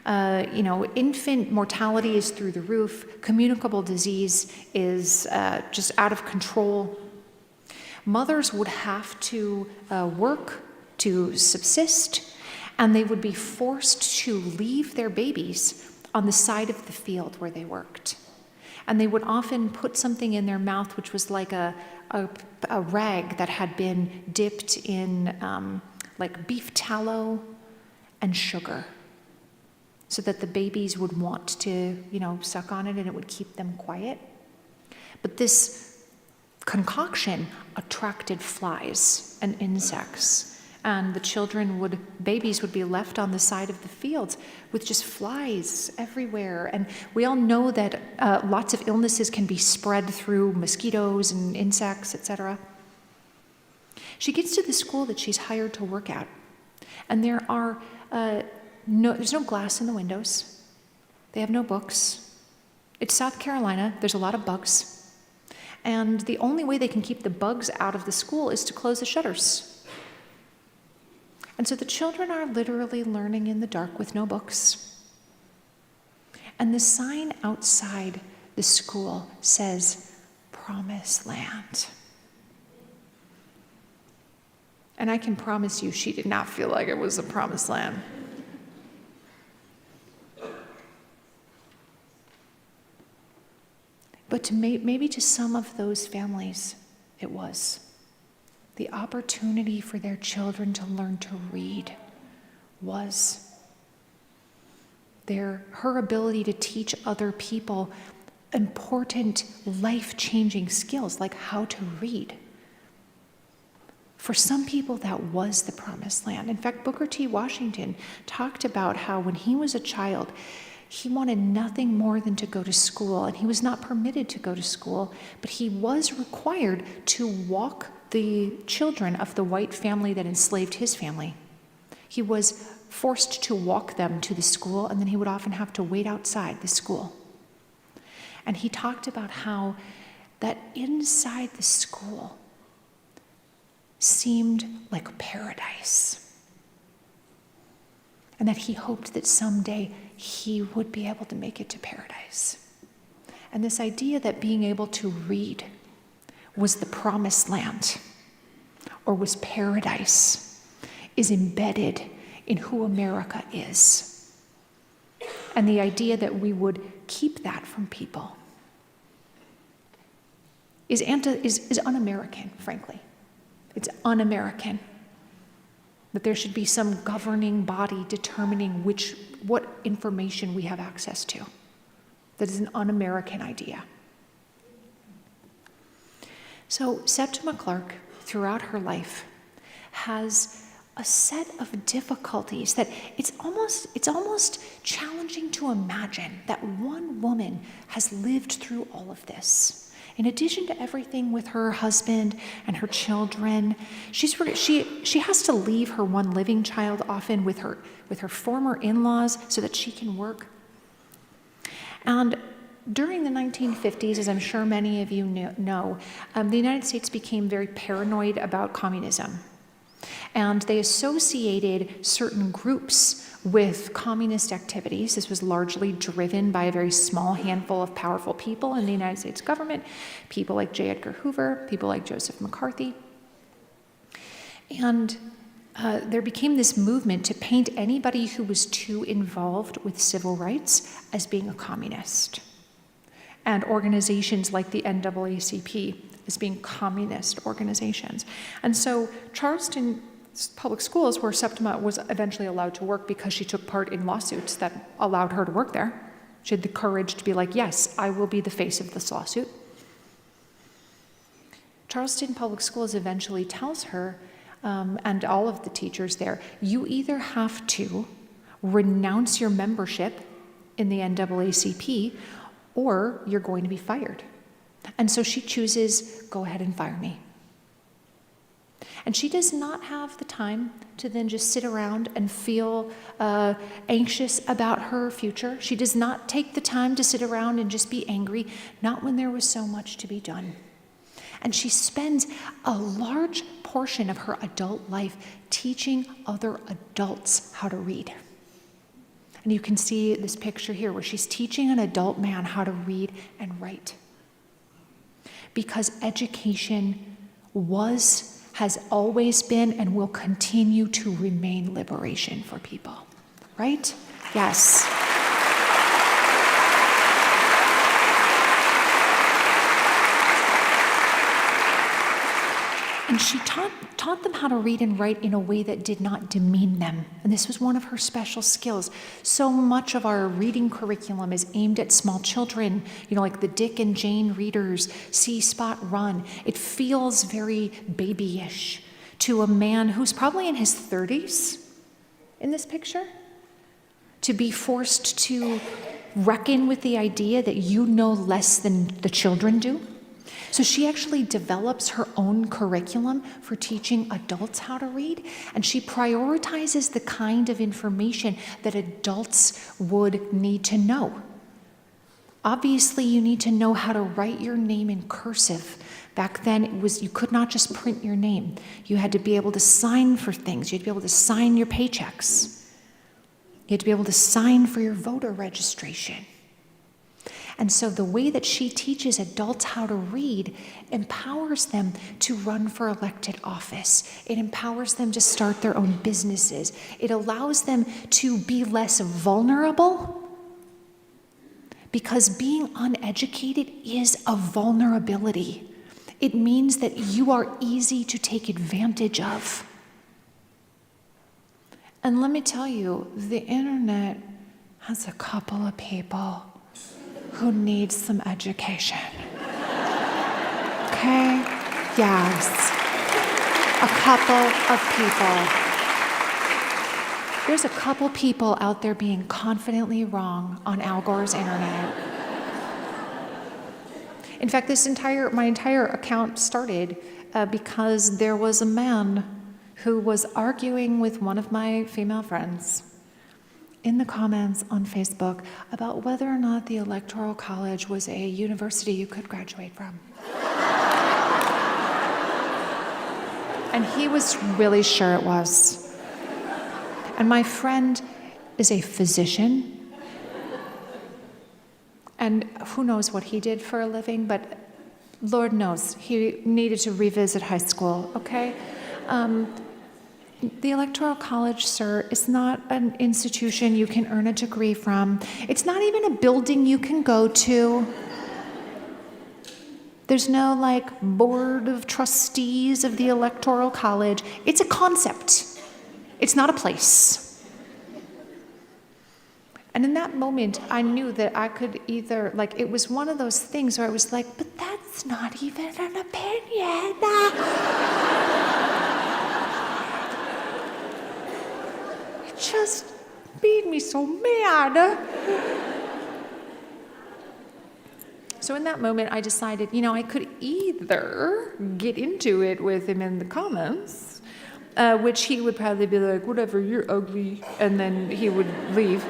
Infant mortality is through the roof. Communicable disease is just out of control. Mothers would have to work to subsist, and they would be forced to leave their babies on the side of the field where they worked. And they would often put something in their mouth which was like a rag that had been dipped in like beef tallow and sugar, so that the babies would want to, suck on it and it would keep them quiet. But this concoction attracted flies and insects, and the babies would be left on the side of the fields with just flies everywhere. And we all know that lots of illnesses can be spread through mosquitoes and insects, etc. She gets to the school that she's hired to work at, and there's no glass in the windows. They have no books. It's South Carolina. There's a lot of bugs. And the only way they can keep the bugs out of the school is to close the shutters. And so the children are literally learning in the dark with no books. And the sign outside the school says, "Promised Land." And I can promise you, she did not feel like it was a promised land. But to maybe to some of those families, it was. The opportunity for their children to learn to read was. Her ability to teach other people important life-changing skills like how to read. For some people, that was the promised land. In fact, Booker T. Washington talked about how when he was a child, he wanted nothing more than to go to school, and he was not permitted to go to school, but he was required to walk the children of the white family that enslaved his family. He was forced to walk them to the school, and then he would often have to wait outside the school. And he talked about how that inside the school seemed like paradise, and that he hoped that someday he would be able to make it to paradise. And this idea that being able to read was the promised land or was paradise is embedded in who America is. And the idea that we would keep that from people is un-American, frankly. It's un-American. That there should be some governing body determining what information we have access to. That is an un-American idea. So Septima Clark, throughout her life, has a set of difficulties that it's almost challenging to imagine that one woman has lived through all of this. In addition to everything with her husband and her children, she has to leave her one living child often with her former in-laws so that she can work. And during the 1950s, as I'm sure many of you know, the United States became very paranoid about communism. And they associated certain groups with communist activities. This was largely driven by a very small handful of powerful people in the United States government, people like J. Edgar Hoover, people like Joseph McCarthy. And there became this movement to paint anybody who was too involved with civil rights as being a communist. And organizations like the NAACP as being communist organizations. And so Charleston public schools, where Septima was eventually allowed to work because she took part in lawsuits that allowed her to work there. She had the courage to be like, yes, I will be the face of this lawsuit. Charleston Public Schools eventually tells her, and all of the teachers there, you either have to renounce your membership in the NAACP or you're going to be fired. And so she chooses, go ahead and fire me. And she does not have the time to then just sit around and feel anxious about her future. She does not take the time to sit around and just be angry, not when there was so much to be done. And she spends a large portion of her adult life teaching other adults how to read. And you can see this picture here where she's teaching an adult man how to read and write. Because education has always been and will continue to remain liberation for people, right? Yes. And she taught them how to read and write in a way that did not demean them. And this was one of her special skills. So much of our reading curriculum is aimed at small children, like the Dick and Jane readers, See Spot Run. It feels very babyish to a man who's probably in his 30s in this picture, to be forced to reckon with the idea that you know less than the children do. So she actually develops her own curriculum for teaching adults how to read, and she prioritizes the kind of information that adults would need to know. Obviously, you need to know how to write your name in cursive. Back then, you could not just print your name. You had to be able to sign for things. You had to be able to sign your paychecks. You had to be able to sign for your voter registration. And so the way that she teaches adults how to read empowers them to run for elected office. It empowers them to start their own businesses. It allows them to be less vulnerable, because being uneducated is a vulnerability. It means that you are easy to take advantage of. And let me tell you, the internet has a couple of people who needs some education. Okay? Yes. A couple of people. There's a couple people out there being confidently wrong on Al Gore's internet. In fact, my entire account started because there was a man who was arguing with one of my female friends in the comments on Facebook about whether or not the Electoral College was a university you could graduate from. And he was really sure it was. And my friend is a physician. And who knows what he did for a living, but Lord knows he needed to revisit high school, okay? The Electoral College, sir, is not an institution you can earn a degree from. It's not even a building you can go to. There's no, board of trustees of the Electoral College. It's a concept. It's not a place. And in that moment, I knew that I could either, it was one of those things where I was like, but that's not even an opinion. Just made me so mad. So in that moment, I decided, I could either get into it with him in the comments, which he would probably be like, whatever, you're ugly, and then he would leave.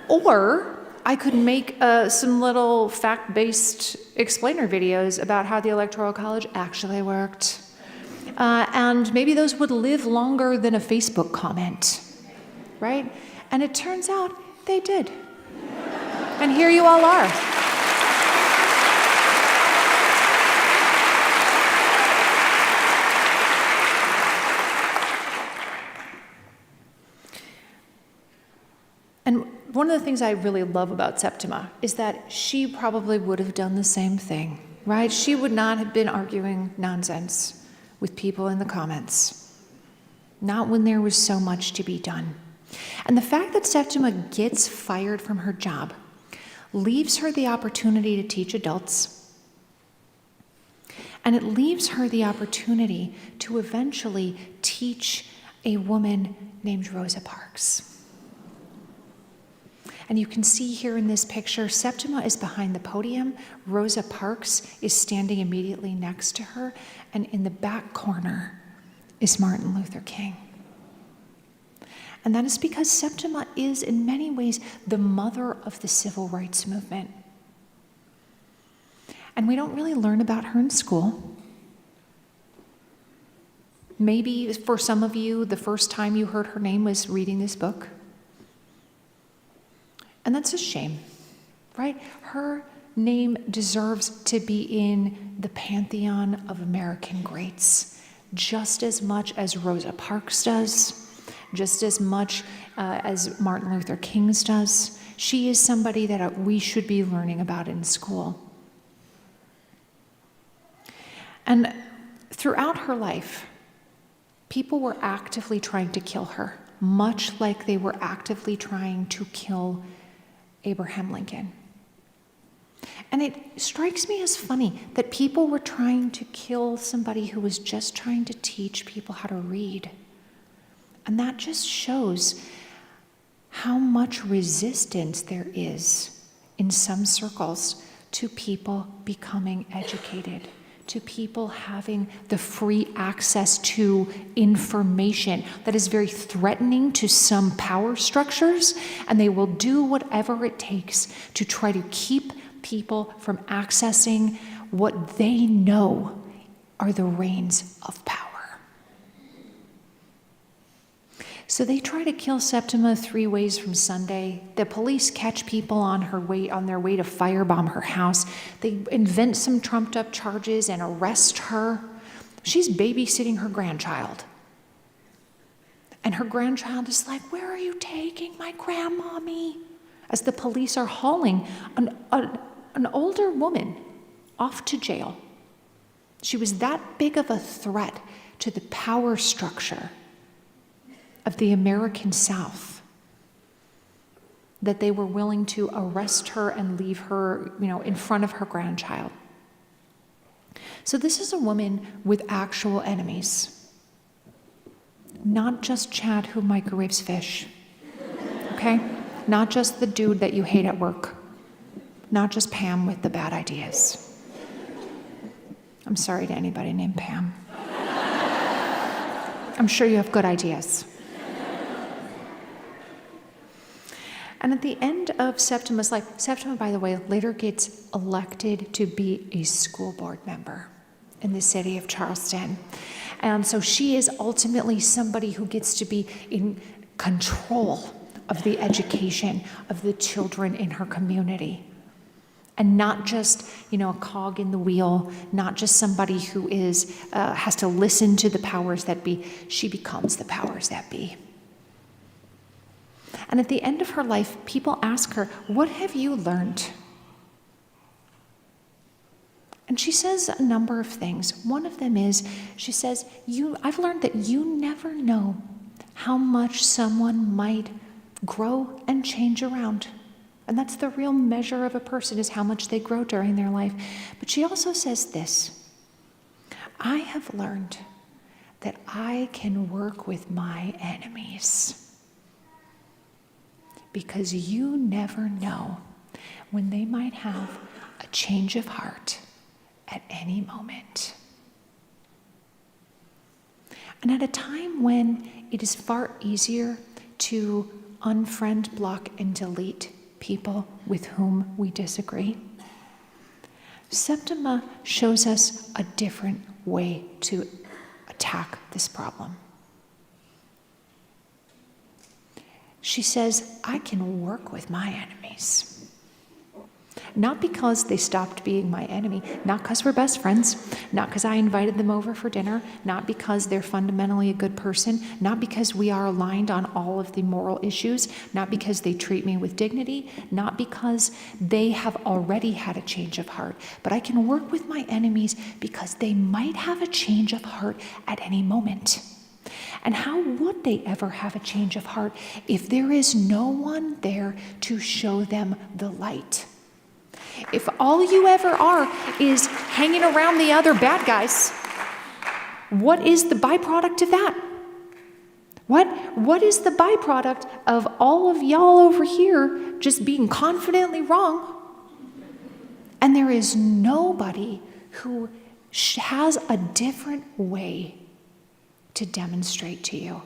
Or I could make some little fact-based explainer videos about how the Electoral College actually worked. And maybe those would live longer than a Facebook comment, right? And it turns out they did. And here you all are. And one of the things I really love about Septima is that she probably would have done the same thing, right? She would not have been arguing nonsense with people in the comments, not when there was so much to be done. And the fact that Septima gets fired from her job leaves her the opportunity to teach adults And it leaves her the opportunity to eventually teach a woman named Rosa Parks. And you can see here in this picture, Septima is behind the podium. Rosa Parks is standing immediately next to her. And in the back corner is Martin Luther King. And that is because Septima is, in many ways, the mother of the civil rights movement. And we don't really learn about her in school. Maybe for some of you, the first time you heard her name was reading this book. And that's a shame, right? Her name deserves to be in the pantheon of American greats, just as much as Rosa Parks does, just as much as Martin Luther King's does. She is somebody that we should be learning about in school. And throughout her life, people were actively trying to kill her, much like they were actively trying to kill Abraham Lincoln. And it strikes me as funny that people were trying to kill somebody who was just trying to teach people how to read. And that just shows how much resistance there is in some circles to people becoming educated, to people having the free access to information that is very threatening to some power structures, and they will do whatever it takes to try to keep people from accessing what they know are the reins of power. So they try to kill Septima 3 ways from Sunday. The police catch people on their way to firebomb her house. They invent some trumped up charges and arrest her. She's babysitting her grandchild. And her grandchild is like, "Where are you taking my grandmommy?" As the police are hauling an older woman off to jail. She was that big of a threat to the power structure of the American South that they were willing to arrest her and leave her, in front of her grandchild. So this is a woman with actual enemies. Not just Chad who microwaves fish, okay? Not just the dude that you hate at work. Not just Pam with the bad ideas. I'm sorry to anybody named Pam. I'm sure you have good ideas. And at the end of Septima's life, Septima, by the way, later gets elected to be a school board member in the city of Charleston. And so she is ultimately somebody who gets to be in control of the education of the children in her community. And not just, a cog in the wheel, not just somebody who has to listen to the powers that be. She becomes the powers that be. And at the end of her life, people ask her, "What have you learned?" And she says a number of things. One of them is, she says, I've learned that you never know how much someone might grow and change around. And that's the real measure of a person, is how much they grow during their life. But she also says this, "I have learned that I can work with my enemies. Because you never know when they might have a change of heart at any moment." And at a time when it is far easier to unfriend, block, and delete people with whom we disagree, Septima shows us a different way to attack this problem. She says, "I can work with my enemies." Not because they stopped being my enemy, not because we're best friends, not because I invited them over for dinner, not because they're fundamentally a good person, not because we are aligned on all of the moral issues, not because they treat me with dignity, not because they have already had a change of heart, but I can work with my enemies because they might have a change of heart at any moment. And how would they ever have a change of heart if there is no one there to show them the light? If all you ever are is hanging around the other bad guys. What is the byproduct of that? What is the byproduct of all of y'all over here just being confidently wrong? And there is nobody who has a different way to demonstrate to you.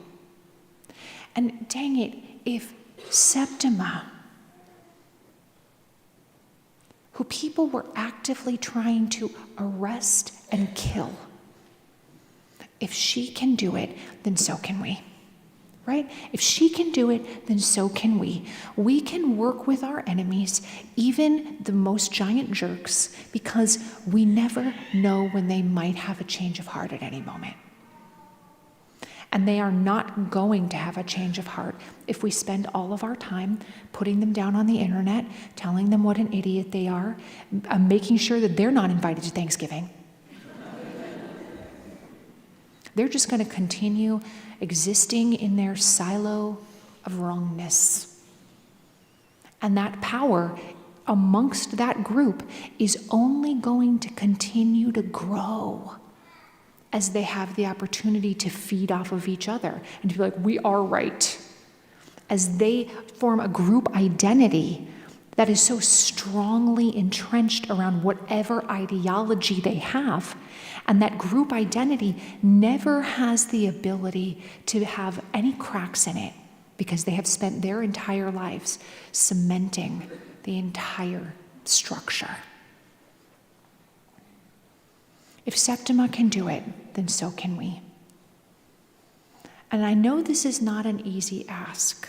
And dang it, if Septima, who people were actively trying to arrest and kill, if she can do it, then so can we. Right? If she can do it, then so can we. We can work with our enemies, even the most giant jerks, because we never know when they might have a change of heart at any moment. And they are not going to have a change of heart if we spend all of our time putting them down on the internet, telling them what an idiot they are, making sure that they're not invited to Thanksgiving. They're just going to continue existing in their silo of wrongness. And that power amongst that group is only going to continue to grow as they have the opportunity to feed off of each other and to be like, we are right. As they form a group identity that is so strongly entrenched around whatever ideology they have, and that group identity never has the ability to have any cracks in it because they have spent their entire lives cementing the entire structure. If Septima can do it, then so can we. And I know this is not an easy ask.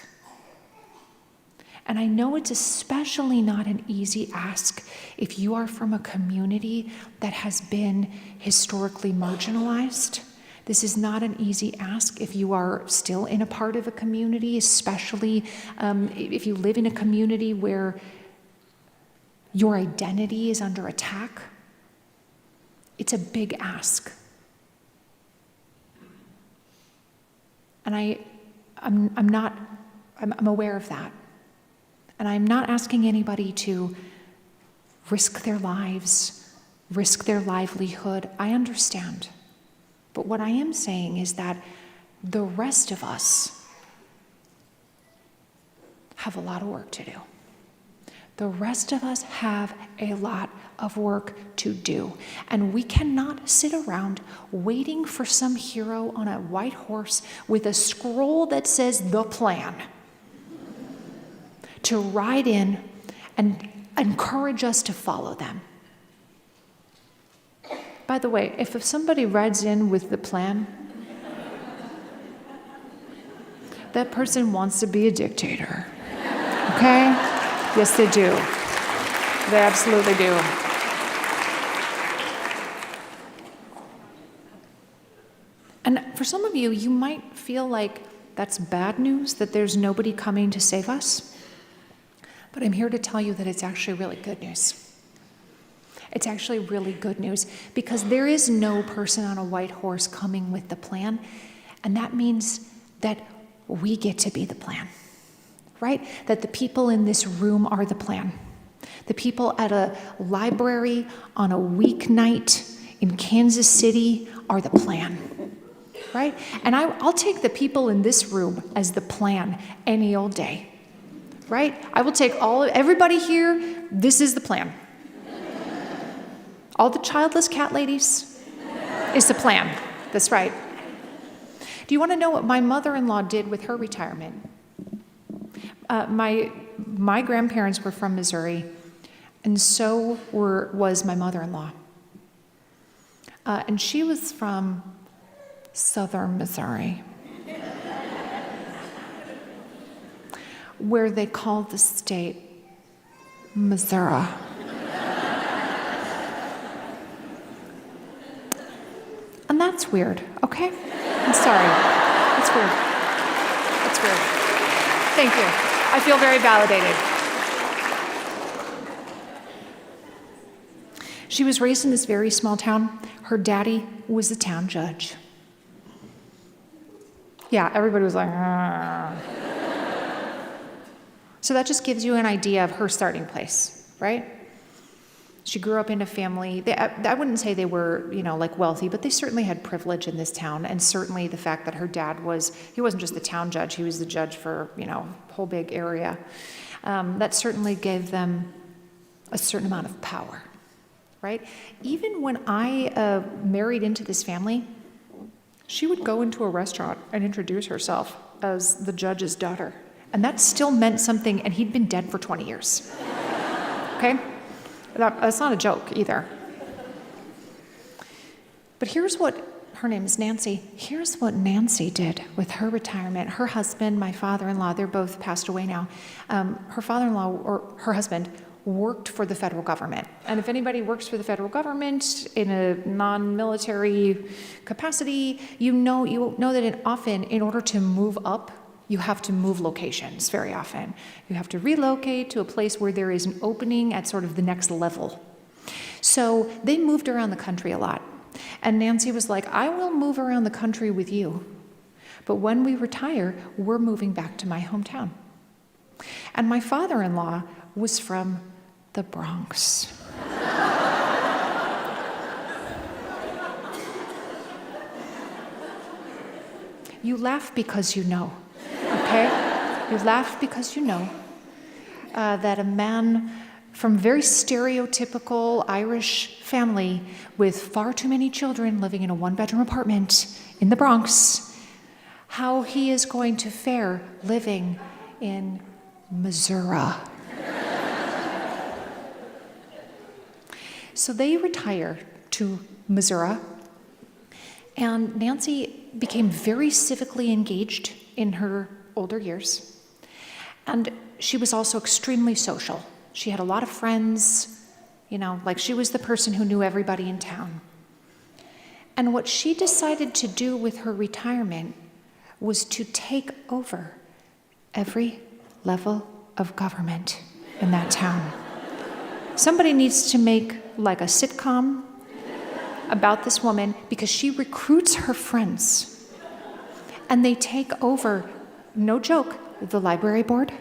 And I know it's especially not an easy ask if you are from a community that has been historically marginalized. This is not an easy ask if you are still in a part of a community, especially if you live in a community where your identity is under attack. It's a big ask. And I'm aware of that. And I'm not asking anybody to risk their lives, risk their livelihood. I understand. But what I am saying is that the rest of us have a lot of work to do. The rest of us have a lot of work to do. And we cannot sit around waiting for some hero on a white horse with a scroll that says the plan to ride in and encourage us to follow them. By the way, if somebody rides in with the plan, that person wants to be a dictator. Okay? Yes, they do. They absolutely do. And for some of you, you might feel like that's bad news, that there's nobody coming to save us. But I'm here to tell you that it's actually really good news. It's actually really good news because there is no person on a white horse coming with the plan. And that means that we get to be the plan, right? That the people in this room are the plan. The people at a library on a weeknight in Kansas City are the plan, right? And I'll take the people in this room as the plan any old day. Right? I will take everybody here, this is the plan. All the childless cat ladies is the plan. That's right. Do you want to know what my mother-in-law did with her retirement? My grandparents were from Missouri, and so was my mother-in-law. And she was from southern Missouri, where they call the state Missouri. And that's weird, okay? I'm sorry. That's weird. That's weird. Thank you. I feel very validated. She was raised in this very small town. Her daddy was a town judge. Yeah, everybody was like, "Argh." So that just gives you an idea of her starting place, right? She grew up in a family, I wouldn't say they were, like wealthy, but they certainly had privilege in this town. And certainly the fact that her dad he wasn't just the town judge, he was the judge for, a whole big area. That certainly gave them a certain amount of power, right? Even when I married into this family, she would go into a restaurant and introduce herself as the judge's daughter. And that still meant something, and he'd been dead for 20 years. Okay? That's not a joke either. But her name is Nancy. Here's what Nancy did with her retirement. Her husband, my father-in-law, they're both passed away now. Her father-in-law, or her husband, worked for the federal government. And if anybody works for the federal government in a non-military capacity, you know that often, in order to move up, you have to move locations very often. You have to relocate to a place where there is an opening at sort of the next level. So they moved around the country a lot. And Nancy was like, I will move around the country with you. But when we retire, we're moving back to my hometown. And my father-in-law was from the Bronx. You laugh because you know. Okay? You laugh because you know that a man from very stereotypical Irish family with far too many children living in a one-bedroom apartment in the Bronx, how he is going to fare living in Missouri. So they retire to Missouri, and Nancy became very civically engaged in her older years. And she was also extremely social. She had a lot of friends, she was the person who knew everybody in town. And what she decided to do with her retirement was to take over every level of government in that town. Somebody needs to make like a sitcom about this woman, because she recruits her friends. And they take over, no joke, the library board.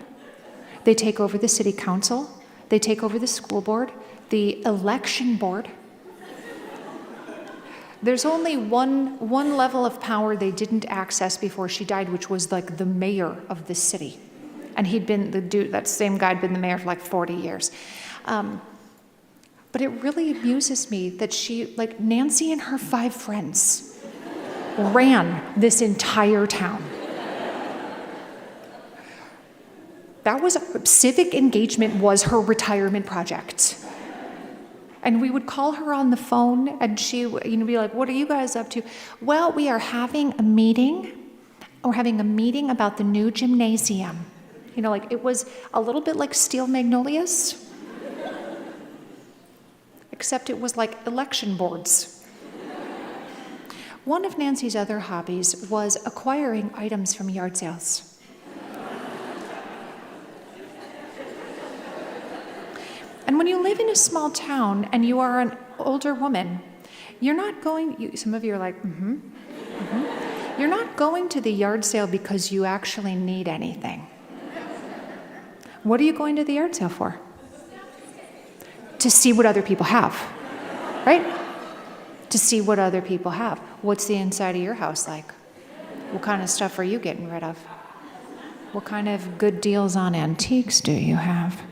They take over the city council. They take over the school board, the election board. There's only one level of power they didn't access before she died, which was like the mayor of the city. And that same guy had been the mayor for like 40 years. But it really amuses me that Nancy and her 5 friends ran this entire town. Civic engagement was her retirement project. And we would call her on the phone, and she would be like, what are you guys up to? Well, we are having a meeting. We're having a meeting about the new gymnasium. It was a little bit like Steel Magnolias, except it was like election boards. One of Nancy's other hobbies was acquiring items from yard sales. And when you live in a small town and you are an older woman, some of you are like, You're not going to the yard sale because you actually need anything. What are you going to the yard sale for? To see what other people have, right? To see what other people have. What's the inside of your house like? What kind of stuff are you getting rid of? What kind of good deals on antiques do you have?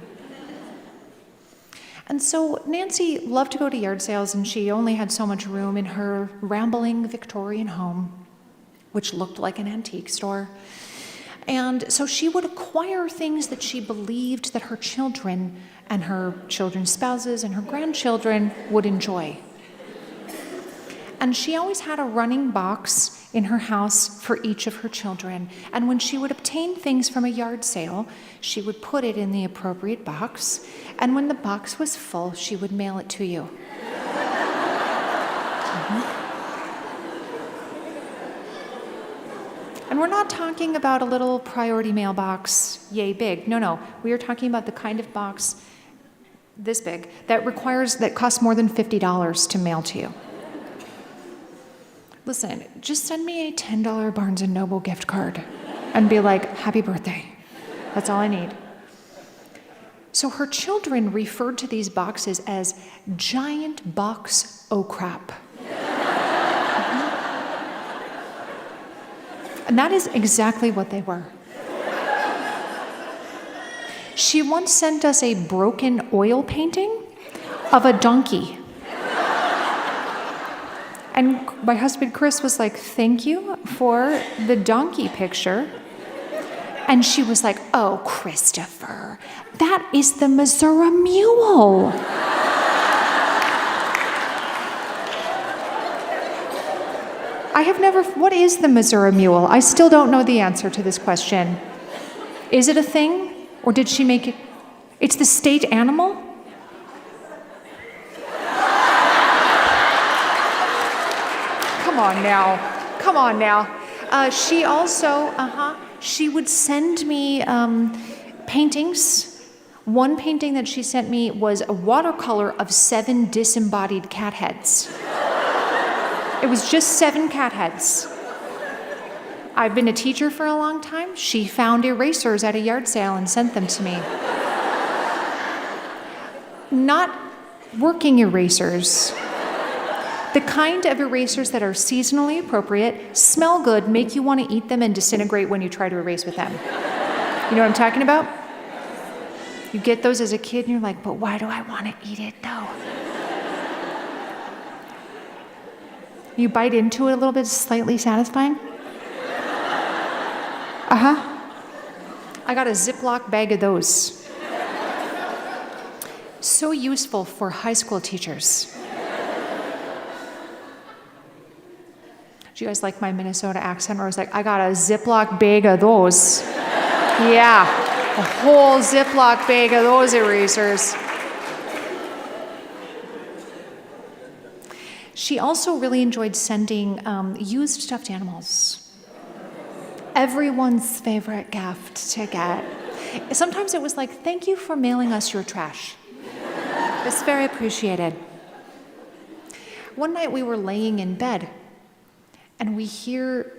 And so Nancy loved to go to yard sales, and she only had so much room in her rambling Victorian home, which looked like an antique store. And so she would acquire things that she believed that her children and her children's spouses and her grandchildren would enjoy. And she always had a running box in her house for each of her children. And when she would obtain things from a yard sale, she would put it in the appropriate box. And when the box was full, she would mail it to you. And we're not talking about a little priority mailbox, yay big. No. We are talking about the kind of box this big that costs more than $50 to mail to you. Listen, just send me a $10 Barnes & Noble gift card and be like, happy birthday. That's all I need. So her children referred to these boxes as giant box oh crap. And that is exactly what they were. She once sent us a broken oil painting of a donkey. And my husband Chris was like, "Thank you for the donkey picture." And she was like, "Oh, Christopher, that is the Missouri Mule." What is the Missouri Mule? I still don't know the answer to this question. Is it a thing? Or did she make it? It's the state animal? Come on now. She also, she would send me paintings. One painting that she sent me was a watercolor of 7 disembodied cat heads. It was just 7 cat heads. I've been a teacher for a long time. She found erasers at a yard sale and sent them to me. Not working erasers. The kind of erasers that are seasonally appropriate, smell good, make you want to eat them, and disintegrate when you try to erase with them. You know what I'm talking about? You get those as a kid and you're like, but why do I want to eat it though? You bite into it a little bit, slightly satisfying. I got a Ziploc bag of those. So useful for high school teachers. Do you guys like my Minnesota accent? Or I was like, I got a Ziploc bag of those. Yeah, a whole Ziploc bag of those erasers. She also really enjoyed sending used stuffed animals. Everyone's favorite gift to get. Sometimes it was like, thank you for mailing us your trash. It's very appreciated. One night we were laying in bed and we hear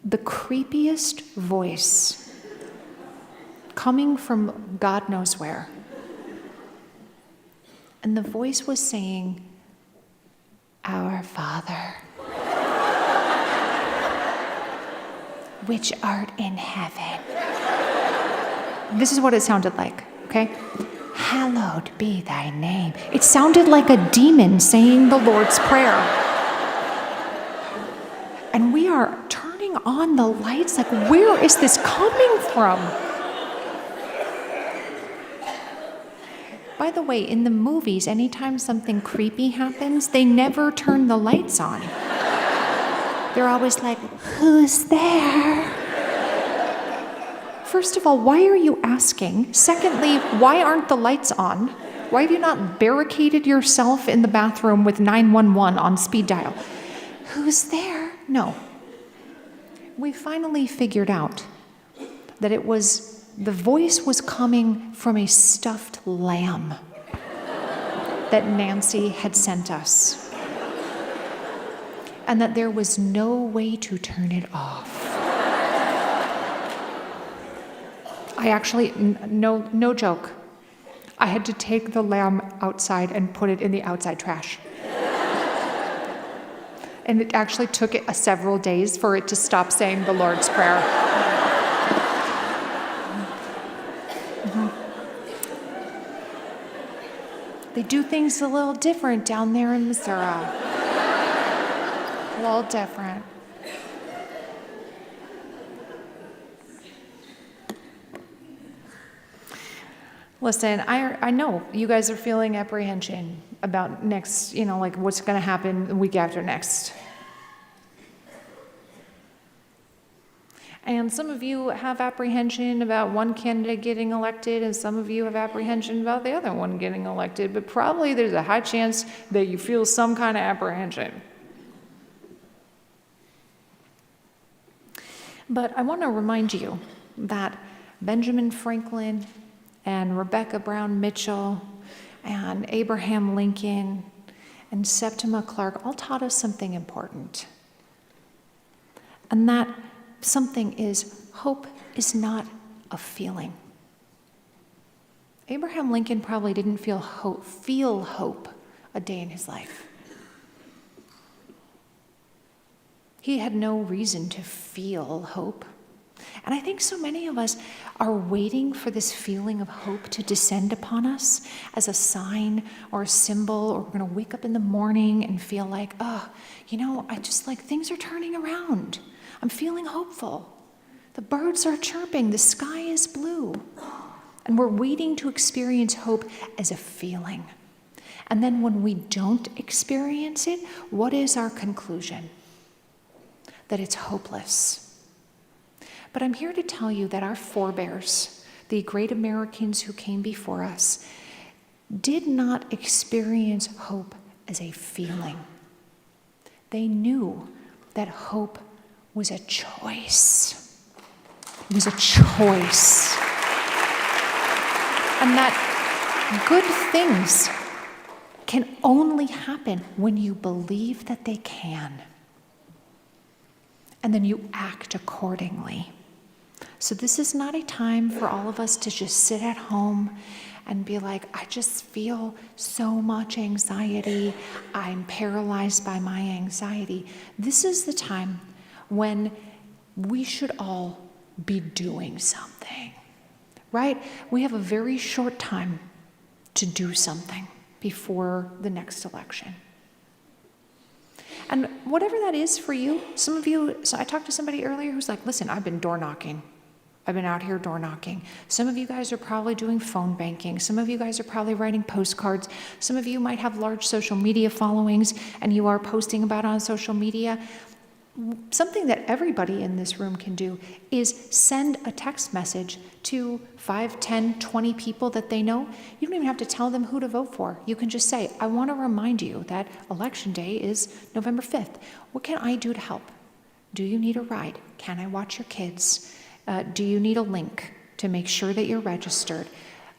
the creepiest voice coming from God knows where. And the voice was saying, "Our Father, which art in heaven." This is what it sounded like, okay? "Hallowed be thy name." It sounded like a demon saying the Lord's Prayer. And we are turning on the lights, like, where is this coming from? By the way, in the movies, anytime something creepy happens, they never turn the lights on. They're always like, "Who's there?" First of all, why are you asking? Secondly, why aren't the lights on? Why have you not barricaded yourself in the bathroom with 911 on speed dial? "Who's there?" No. We finally figured out that the voice was coming from a stuffed lamb that Nancy had sent us. And that there was no way to turn it off. I actually, no joke, I had to take the lamb outside and put it in the outside trash. And it actually took it several days for it to stop saying the Lord's Prayer. They do things a little different down there in Missouri. A little different. Listen, I know you guys are feeling apprehension about next, like what's going to happen the week after next. And some of you have apprehension about one candidate getting elected, and some of you have apprehension about the other one getting elected, but probably there's a high chance that you feel some kind of apprehension. But I want to remind you that Benjamin Franklin and Rebecca Brown Mitchell and Abraham Lincoln and Septima Clark all taught us something important. And that something is, hope is not a feeling. Abraham Lincoln probably didn't feel hope a day in his life. He had no reason to feel hope. And I think so many of us are waiting for this feeling of hope to descend upon us as a sign or a symbol, or we're going to wake up in the morning and feel like, I just like things are turning around. I'm feeling hopeful. The birds are chirping. The sky is blue. And we're waiting to experience hope as a feeling. And then when we don't experience it, what is our conclusion? That it's hopeless. But I'm here to tell you that our forebears, the great Americans who came before us, did not experience hope as a feeling. They knew that hope was a choice. It was a choice. And that good things can only happen when you believe that they can. And then you act accordingly. So this is not a time for all of us to just sit at home and be like, I just feel so much anxiety. I'm paralyzed by my anxiety. This is the time when we should all be doing something, right? We have a very short time to do something before the next election. And whatever that is for you, some of you, so I talked to somebody earlier who's like, listen, I've been door knocking. I've been out here door knocking. Some of you guys are probably doing phone banking. Some of you guys are probably writing postcards. Some of you might have large social media followings and you are posting about it on social media. Something that everybody in this room can do is send a text message to 5, 10, 20 people that they know. You don't even have to tell them who to vote for. You can just say, I want to remind you that Election Day is November 5th. What can I do to help? Do you need a ride? Can I watch your kids? Do you need a link to make sure that you're registered?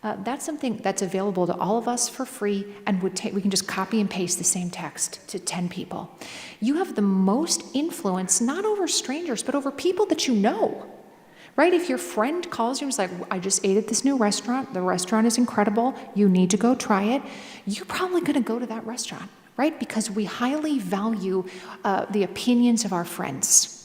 That's something that's available to all of us for free, and we can just copy and paste the same text to 10 people. You have the most influence, not over strangers, but over people that you know, right? If your friend calls you and is like, I just ate at this new restaurant. The restaurant is incredible. You need to go try it. You're probably going to go to that restaurant, right? Because we highly value the opinions of our friends.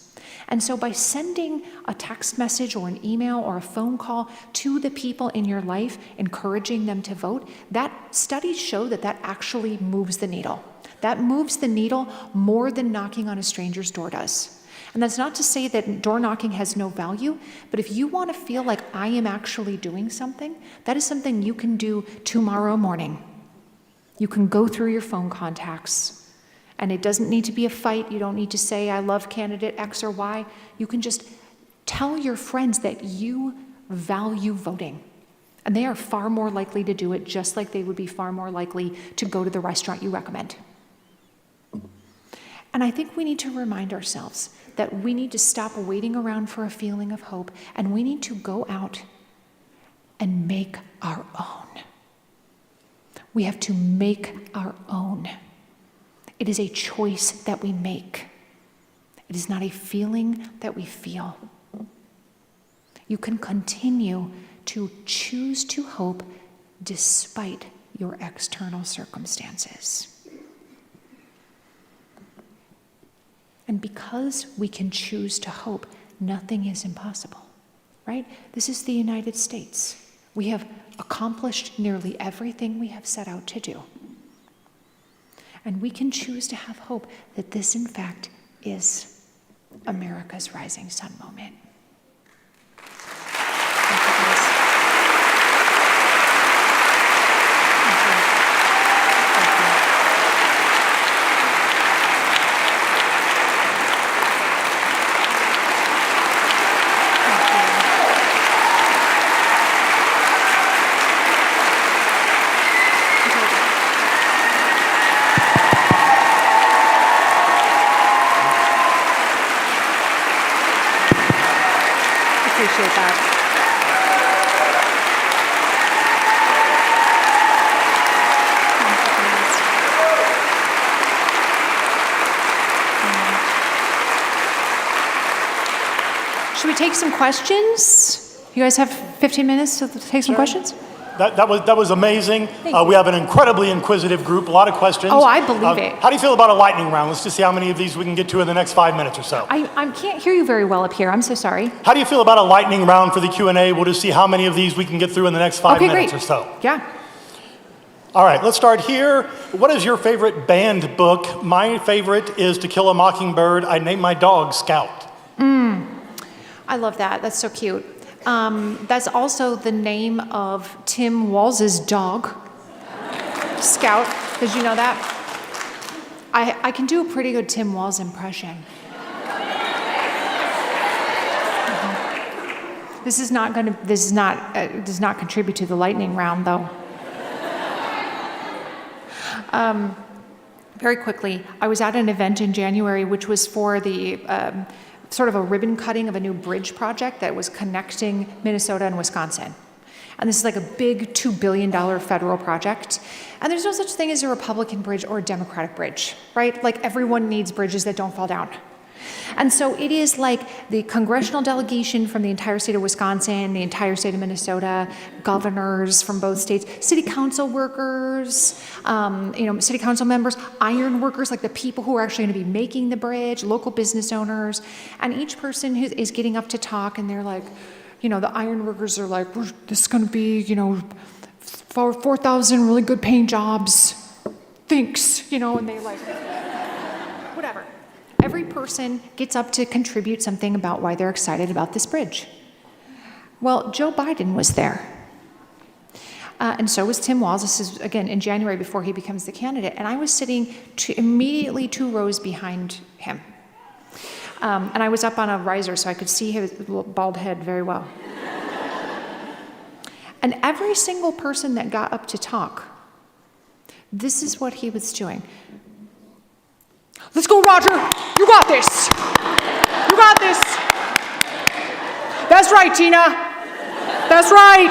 And so by sending a text message or an email or a phone call to the people in your life, encouraging them to vote, that studies show that actually moves the needle. That moves the needle more than knocking on a stranger's door does. And that's not to say that door knocking has no value, but if you want to feel like I am actually doing something, that is something you can do tomorrow morning. You can go through your phone contacts. And it doesn't need to be a fight. You don't need to say, I love candidate X or Y. You can just tell your friends that you value voting. And they are far more likely to do it, just like they would be far more likely to go to the restaurant you recommend. And I think we need to remind ourselves that we need to stop waiting around for a feeling of hope, and we need to go out and make our own. We have to make our own. It is a choice that we make. It is not a feeling that we feel. You can continue to choose to hope despite your external circumstances. And because we can choose to hope, nothing is impossible, right? This is the United States. We have accomplished nearly everything we have set out to do. And we can choose to have hope that this, in fact, is America's rising sun moment. Thank you, guys. Appreciate that. Should we take some questions? You guys have 15 minutes to take some questions? That was amazing. We have an incredibly inquisitive group, a lot of questions. Oh, I believe it. How do you feel about a lightning round? Let's just see how many of these we can get to in the next 5 minutes or so. I can't hear you very well up here. I'm so sorry. How do you feel about a lightning round for the Q&A? We'll just see how many of these we can get through in the next 5 minutes or so. Yeah. All right, let's start here. What is your favorite banned book? My favorite is To Kill a Mockingbird. I named my dog Scout. I love that. That's so cute. That's also the name of Tim Walz's dog, Scout. Did you know that? I can do a pretty good Tim Walz impression. This does not contribute to the lightning round, though. Very quickly, I was at an event in January, which was for the sort of a ribbon cutting of a new bridge project that was connecting Minnesota and Wisconsin. And this is like a big $2 billion federal project. And there's no such thing as a Republican bridge or a Democratic bridge, right? Like everyone needs bridges that don't fall down. And so it is like the congressional delegation from the entire state of Wisconsin, the entire state of Minnesota, governors from both states, city council workers, city council members, iron workers, like the people who are actually going to be making the bridge, local business owners, and each person who is getting up to talk, and they're like, the iron workers are like, this is going to be, 4,000 really good paying jobs. Thanks, and they like, whatever. Every person gets up to contribute something about why they're excited about this bridge. Well, Joe Biden was there. And so was Tim Walz. This is, again, in January before he becomes the candidate. And I was sitting immediately 2 rows behind him. And I was up on a riser, so I could see his bald head very well. And every single person that got up to talk, this is what he was doing. Let's go, Roger. You got this. You got this. That's right, Tina. That's right.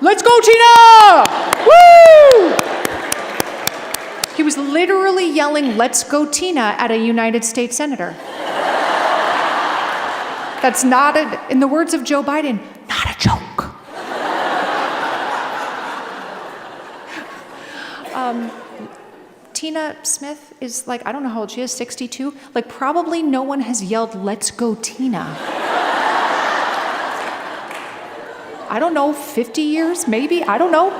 Let's go, Tina. Woo! He was literally yelling, "Let's go, Tina," at a United States senator. That's not, in the words of Joe Biden, not a joke. Tina Smith is like, I don't know how old she is, 62. Like, probably no one has yelled, "Let's go, Tina." I don't know, 50 years, maybe? I don't know.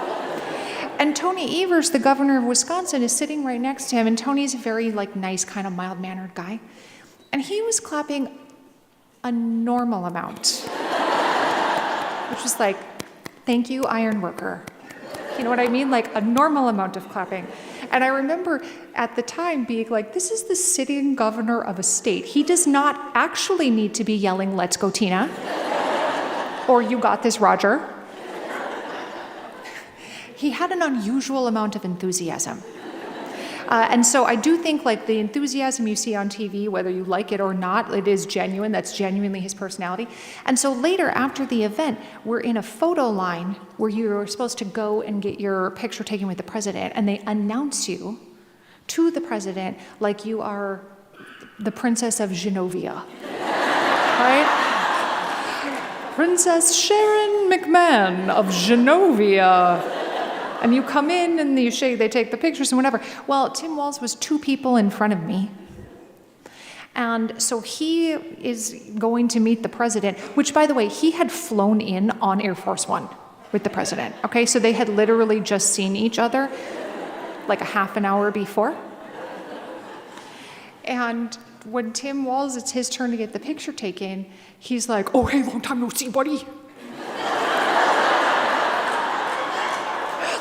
And Tony Evers, the governor of Wisconsin, is sitting right next to him, and Tony's a very, nice, kind of mild-mannered guy. And he was clapping a normal amount, which was like, "Thank you, iron worker." You know what I mean? Like a normal amount of clapping. And I remember at the time being like, this is the sitting governor of a state. He does not actually need to be yelling, "Let's go, Tina," or "You got this, Roger." He had an unusual amount of enthusiasm. And so I do think the enthusiasm you see on TV, whether you like it or not, it is genuine. That's genuinely his personality. And so later, after the event, we're in a photo line where you're supposed to go and get your picture taken with the president, and they announce you to the president like you are the Princess of Genovia, right? Princess Sharon McMahon of Genovia. And you come in and they take the pictures and whatever. Well, Tim Walz was 2 people in front of me. And so he is going to meet the president, which, by the way, he had flown in on Air Force One with the president. Okay, so they had literally just seen each other like a half an hour before. And when Tim Walz, it's his turn to get the picture taken, he's like, "Oh, hey, long time no see, buddy."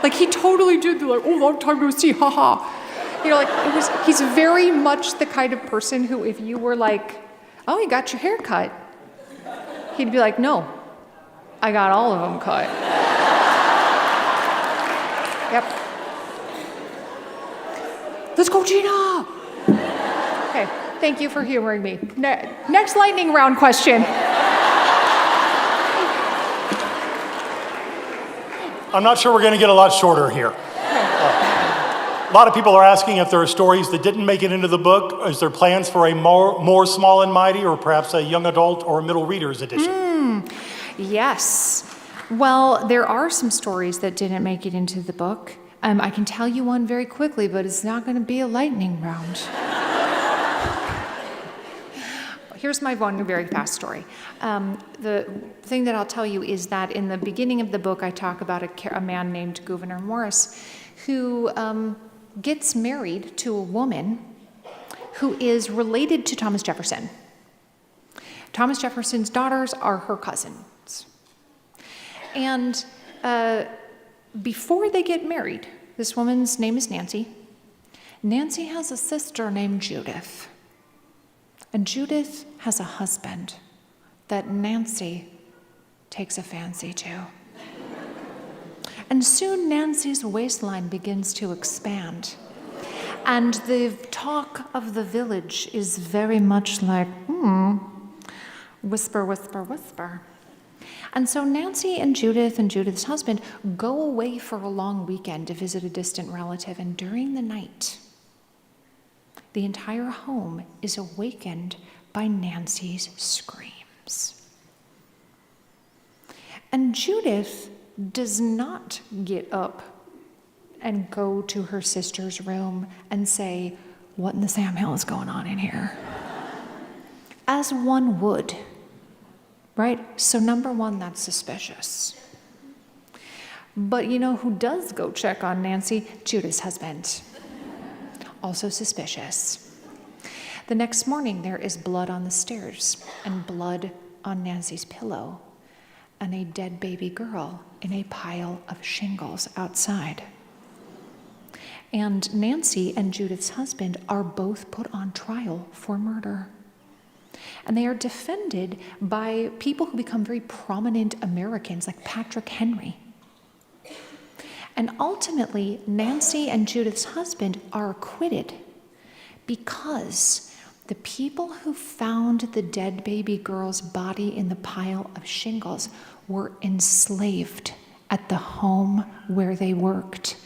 Like, he totally did the, "Oh, long time no see, haha." He's very much the kind of person who, if you were like, "Oh, you got your hair cut," he'd be like, "No, I got all of them cut." Yep. Let's go, Gina. Okay, thank you for humoring me. Next lightning round question. I'm not sure we're going to get a lot shorter here. A lot of people are asking if there are stories that didn't make it into the book. Is there plans for a more Small and Mighty, or perhaps a young adult or middle readers edition? Yes. Well, there are some stories that didn't make it into the book. I can tell you one very quickly, but it's not going to be a lightning round. Here's my one very fast story. The thing that I'll tell you is that in the beginning of the book, I talk about a man named Gouverneur Morris who gets married to a woman who is related to Thomas Jefferson. Thomas Jefferson's daughters are her cousins. And before they get married, this woman's name is Nancy. Nancy has a sister named Judith. And Judith has a husband that Nancy takes a fancy to. And soon Nancy's waistline begins to expand. And the talk of the village is very much like, whisper, whisper, whisper. And so Nancy and Judith's husband go away for a long weekend to visit a distant relative. And during the night, the entire home is awakened by Nancy's screams. And Judith does not get up and go to her sister's room and say, "What in the Sam Hill is going on in here?" As one would, right? So number one, that's suspicious. But you know who does go check on Nancy? Judith's husband. Also suspicious. The next morning, there is blood on the stairs and blood on Nancy's pillow and a dead baby girl in a pile of shingles outside. And Nancy and Judith's husband are both put on trial for murder. And they are defended by people who become very prominent Americans like Patrick Henry. And ultimately, Nancy and Judith's husband are acquitted because the people who found the dead baby girl's body in the pile of shingles were enslaved at the home where they worked.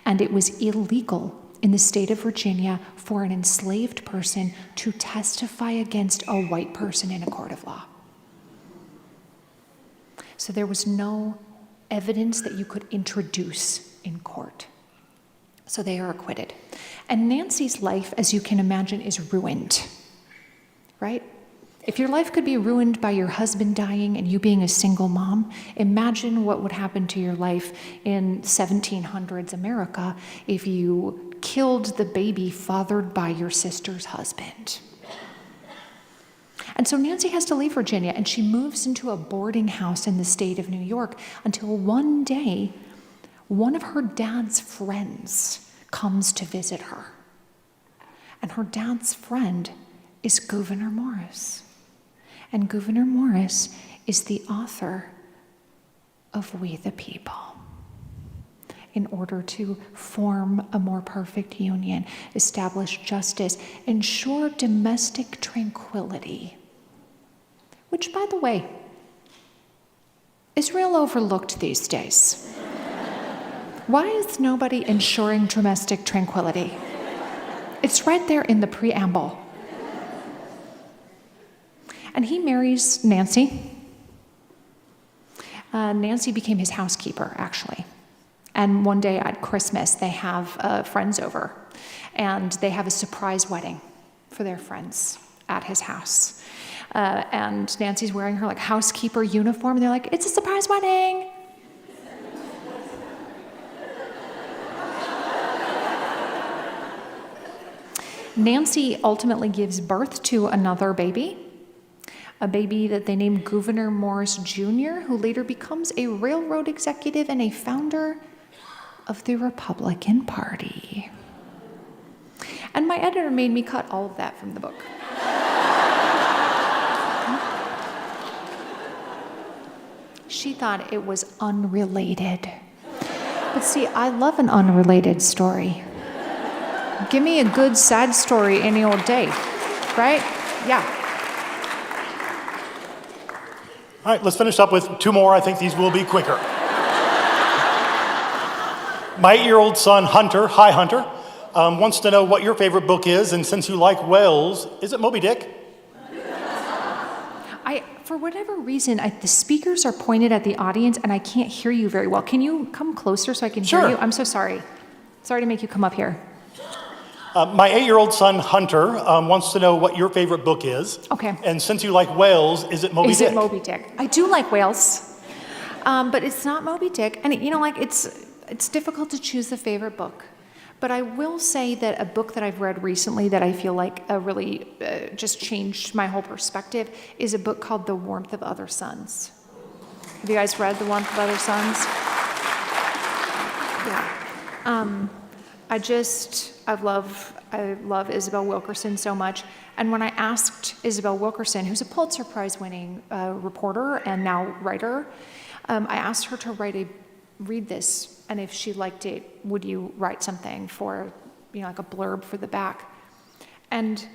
And it was illegal in the state of Virginia for an enslaved person to testify against a white person in a court of law. So there was no evidence that you could introduce in court. So they are acquitted. And Nancy's life, as you can imagine, is ruined, right? If your life could be ruined by your husband dying and you being a single mom, imagine what would happen to your life in 1700s America if you killed the baby fathered by your sister's husband. And so Nancy has to leave Virginia, and she moves into a boarding house in the state of New York until one day, one of her dad's friends comes to visit her. And her dad's friend is Gouverneur Morris. And Gouverneur Morris is the author of We the People, in order to form a more perfect union, establish justice, ensure domestic tranquility, which, by the way, is real overlooked these days. Why is nobody ensuring domestic tranquility? It's right there in the preamble. And he marries Nancy. Nancy became his housekeeper, actually. And one day at Christmas, they have friends over, and they have a surprise wedding for their friends at his house. And Nancy's wearing her housekeeper uniform, and they're like, "It's a surprise wedding." Nancy ultimately gives birth to another baby, a baby that they named Gouverneur Morris Jr., who later becomes a railroad executive and a founder of the Republican Party. And my editor made me cut all of that from the book. She thought it was unrelated. But see, I love an unrelated story. Give me a good sad story any old day, right? Yeah. All right, let's finish up with two more. I think these will be quicker. My 8-year-old son, Hunter, hi Hunter, wants to know what your favorite book is, and since you like whales, is it Moby Dick? for whatever reason, the speakers are pointed at the audience, and I can't hear you very well. Can you come closer so I can hear Sure. you? I'm so sorry. Sorry to make you come up here. My 8-year-old son, Hunter, wants to know what your favorite book is. Okay. And since you like whales, is it Moby Dick? Is it Moby Dick? I do like whales, but it's not Moby Dick. And it's difficult to choose the favorite book. But I will say that a book that I've read recently that I feel like really just changed my whole perspective is a book called The Warmth of Other Suns. Have you guys read The Warmth of Other Suns? Yeah. I love Isabel Wilkerson so much. And when I asked Isabel Wilkerson, who's a Pulitzer Prize winning reporter and now writer, I asked her to read this, and if she liked it, would you write something for, like a blurb for the back? And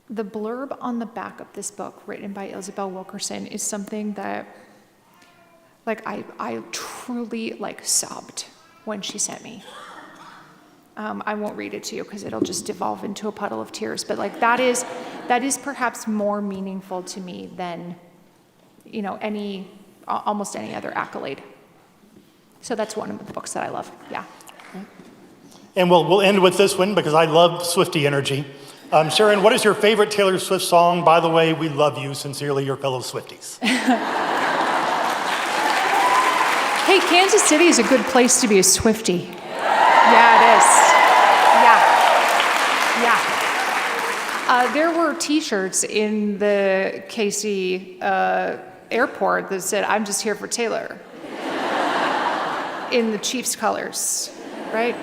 the blurb on the back of this book, written by Isabel Wilkerson, is something that, I truly, sobbed when she sent me. I won't read it to you because it'll just devolve into a puddle of tears. But that is perhaps more meaningful to me than, almost any other accolade. So that's one of the books that I love. Yeah. And we'll end with this one because I love Swiftie energy. Sharon, what is your favorite Taylor Swift song? By the way, we love you. Sincerely, your fellow Swifties. Hey, Kansas City is a good place to be a Swiftie. Yeah, it is. Yeah. There were T-shirts in the Casey airport that said, "I'm just here for Taylor," in the Chiefs colors, right?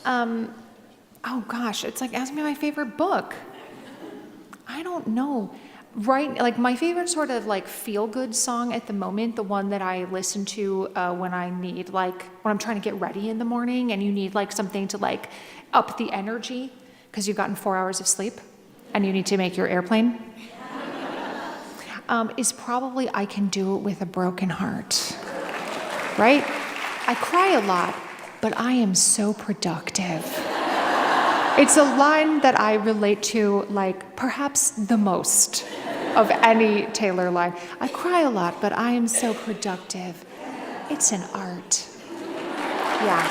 Oh gosh, it's like asking me my favorite book. I don't know. Right, my favorite sort of feel-good song at the moment, the one that I listen to when I need when I'm trying to get ready in the morning and you need something to up the energy because you've gotten 4 hours of sleep and you need to make your airplane, is probably "I Can Do It With a Broken Heart." Right? I cry a lot, but I am so productive. It's a line that I relate to perhaps the most of any Taylor line. I cry a lot, but I am so productive. It's an art. Yeah.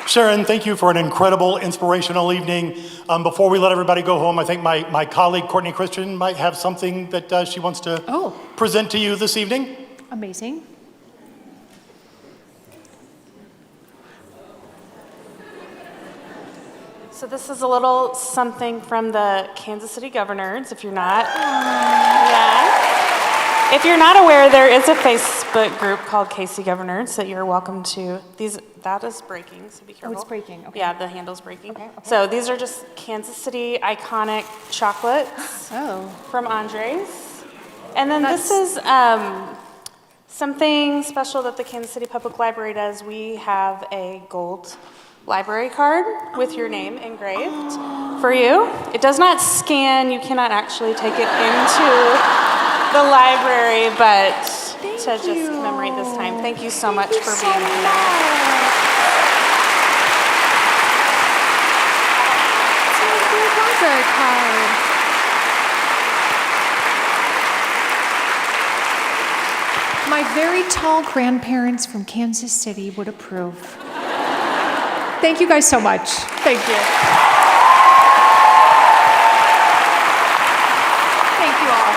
Sharon, thank you for an incredible, inspirational evening. Before we let everybody go home, I think my colleague, Courtney Christian, might have something that she wants to present to you this evening. Amazing. So this is a little something from the Kansas City Governors, if you're not. Yeah. If you're not aware, there is a Facebook group called Casey Governors that you're welcome to. That is breaking, so be careful. Oh, it's breaking. Okay. Yeah, the handle's breaking. Okay. So these are just Kansas City iconic chocolates from Andre's. And then this is something special that the Kansas City Public Library does. We have a gold library card with your name engraved for you. It does not scan. You cannot actually take it into the library, but to just commemorate this time. Thank you so much for being here. Library card. My very tall grandparents from Kansas City would approve. Thank you guys so much. Thank you. Thank you all.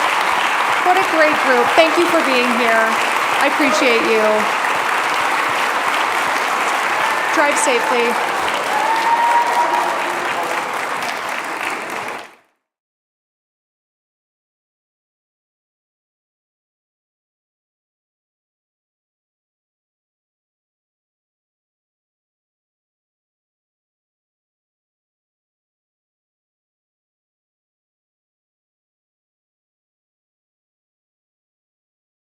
What a great group. Thank you for being here. I appreciate you. Drive safely.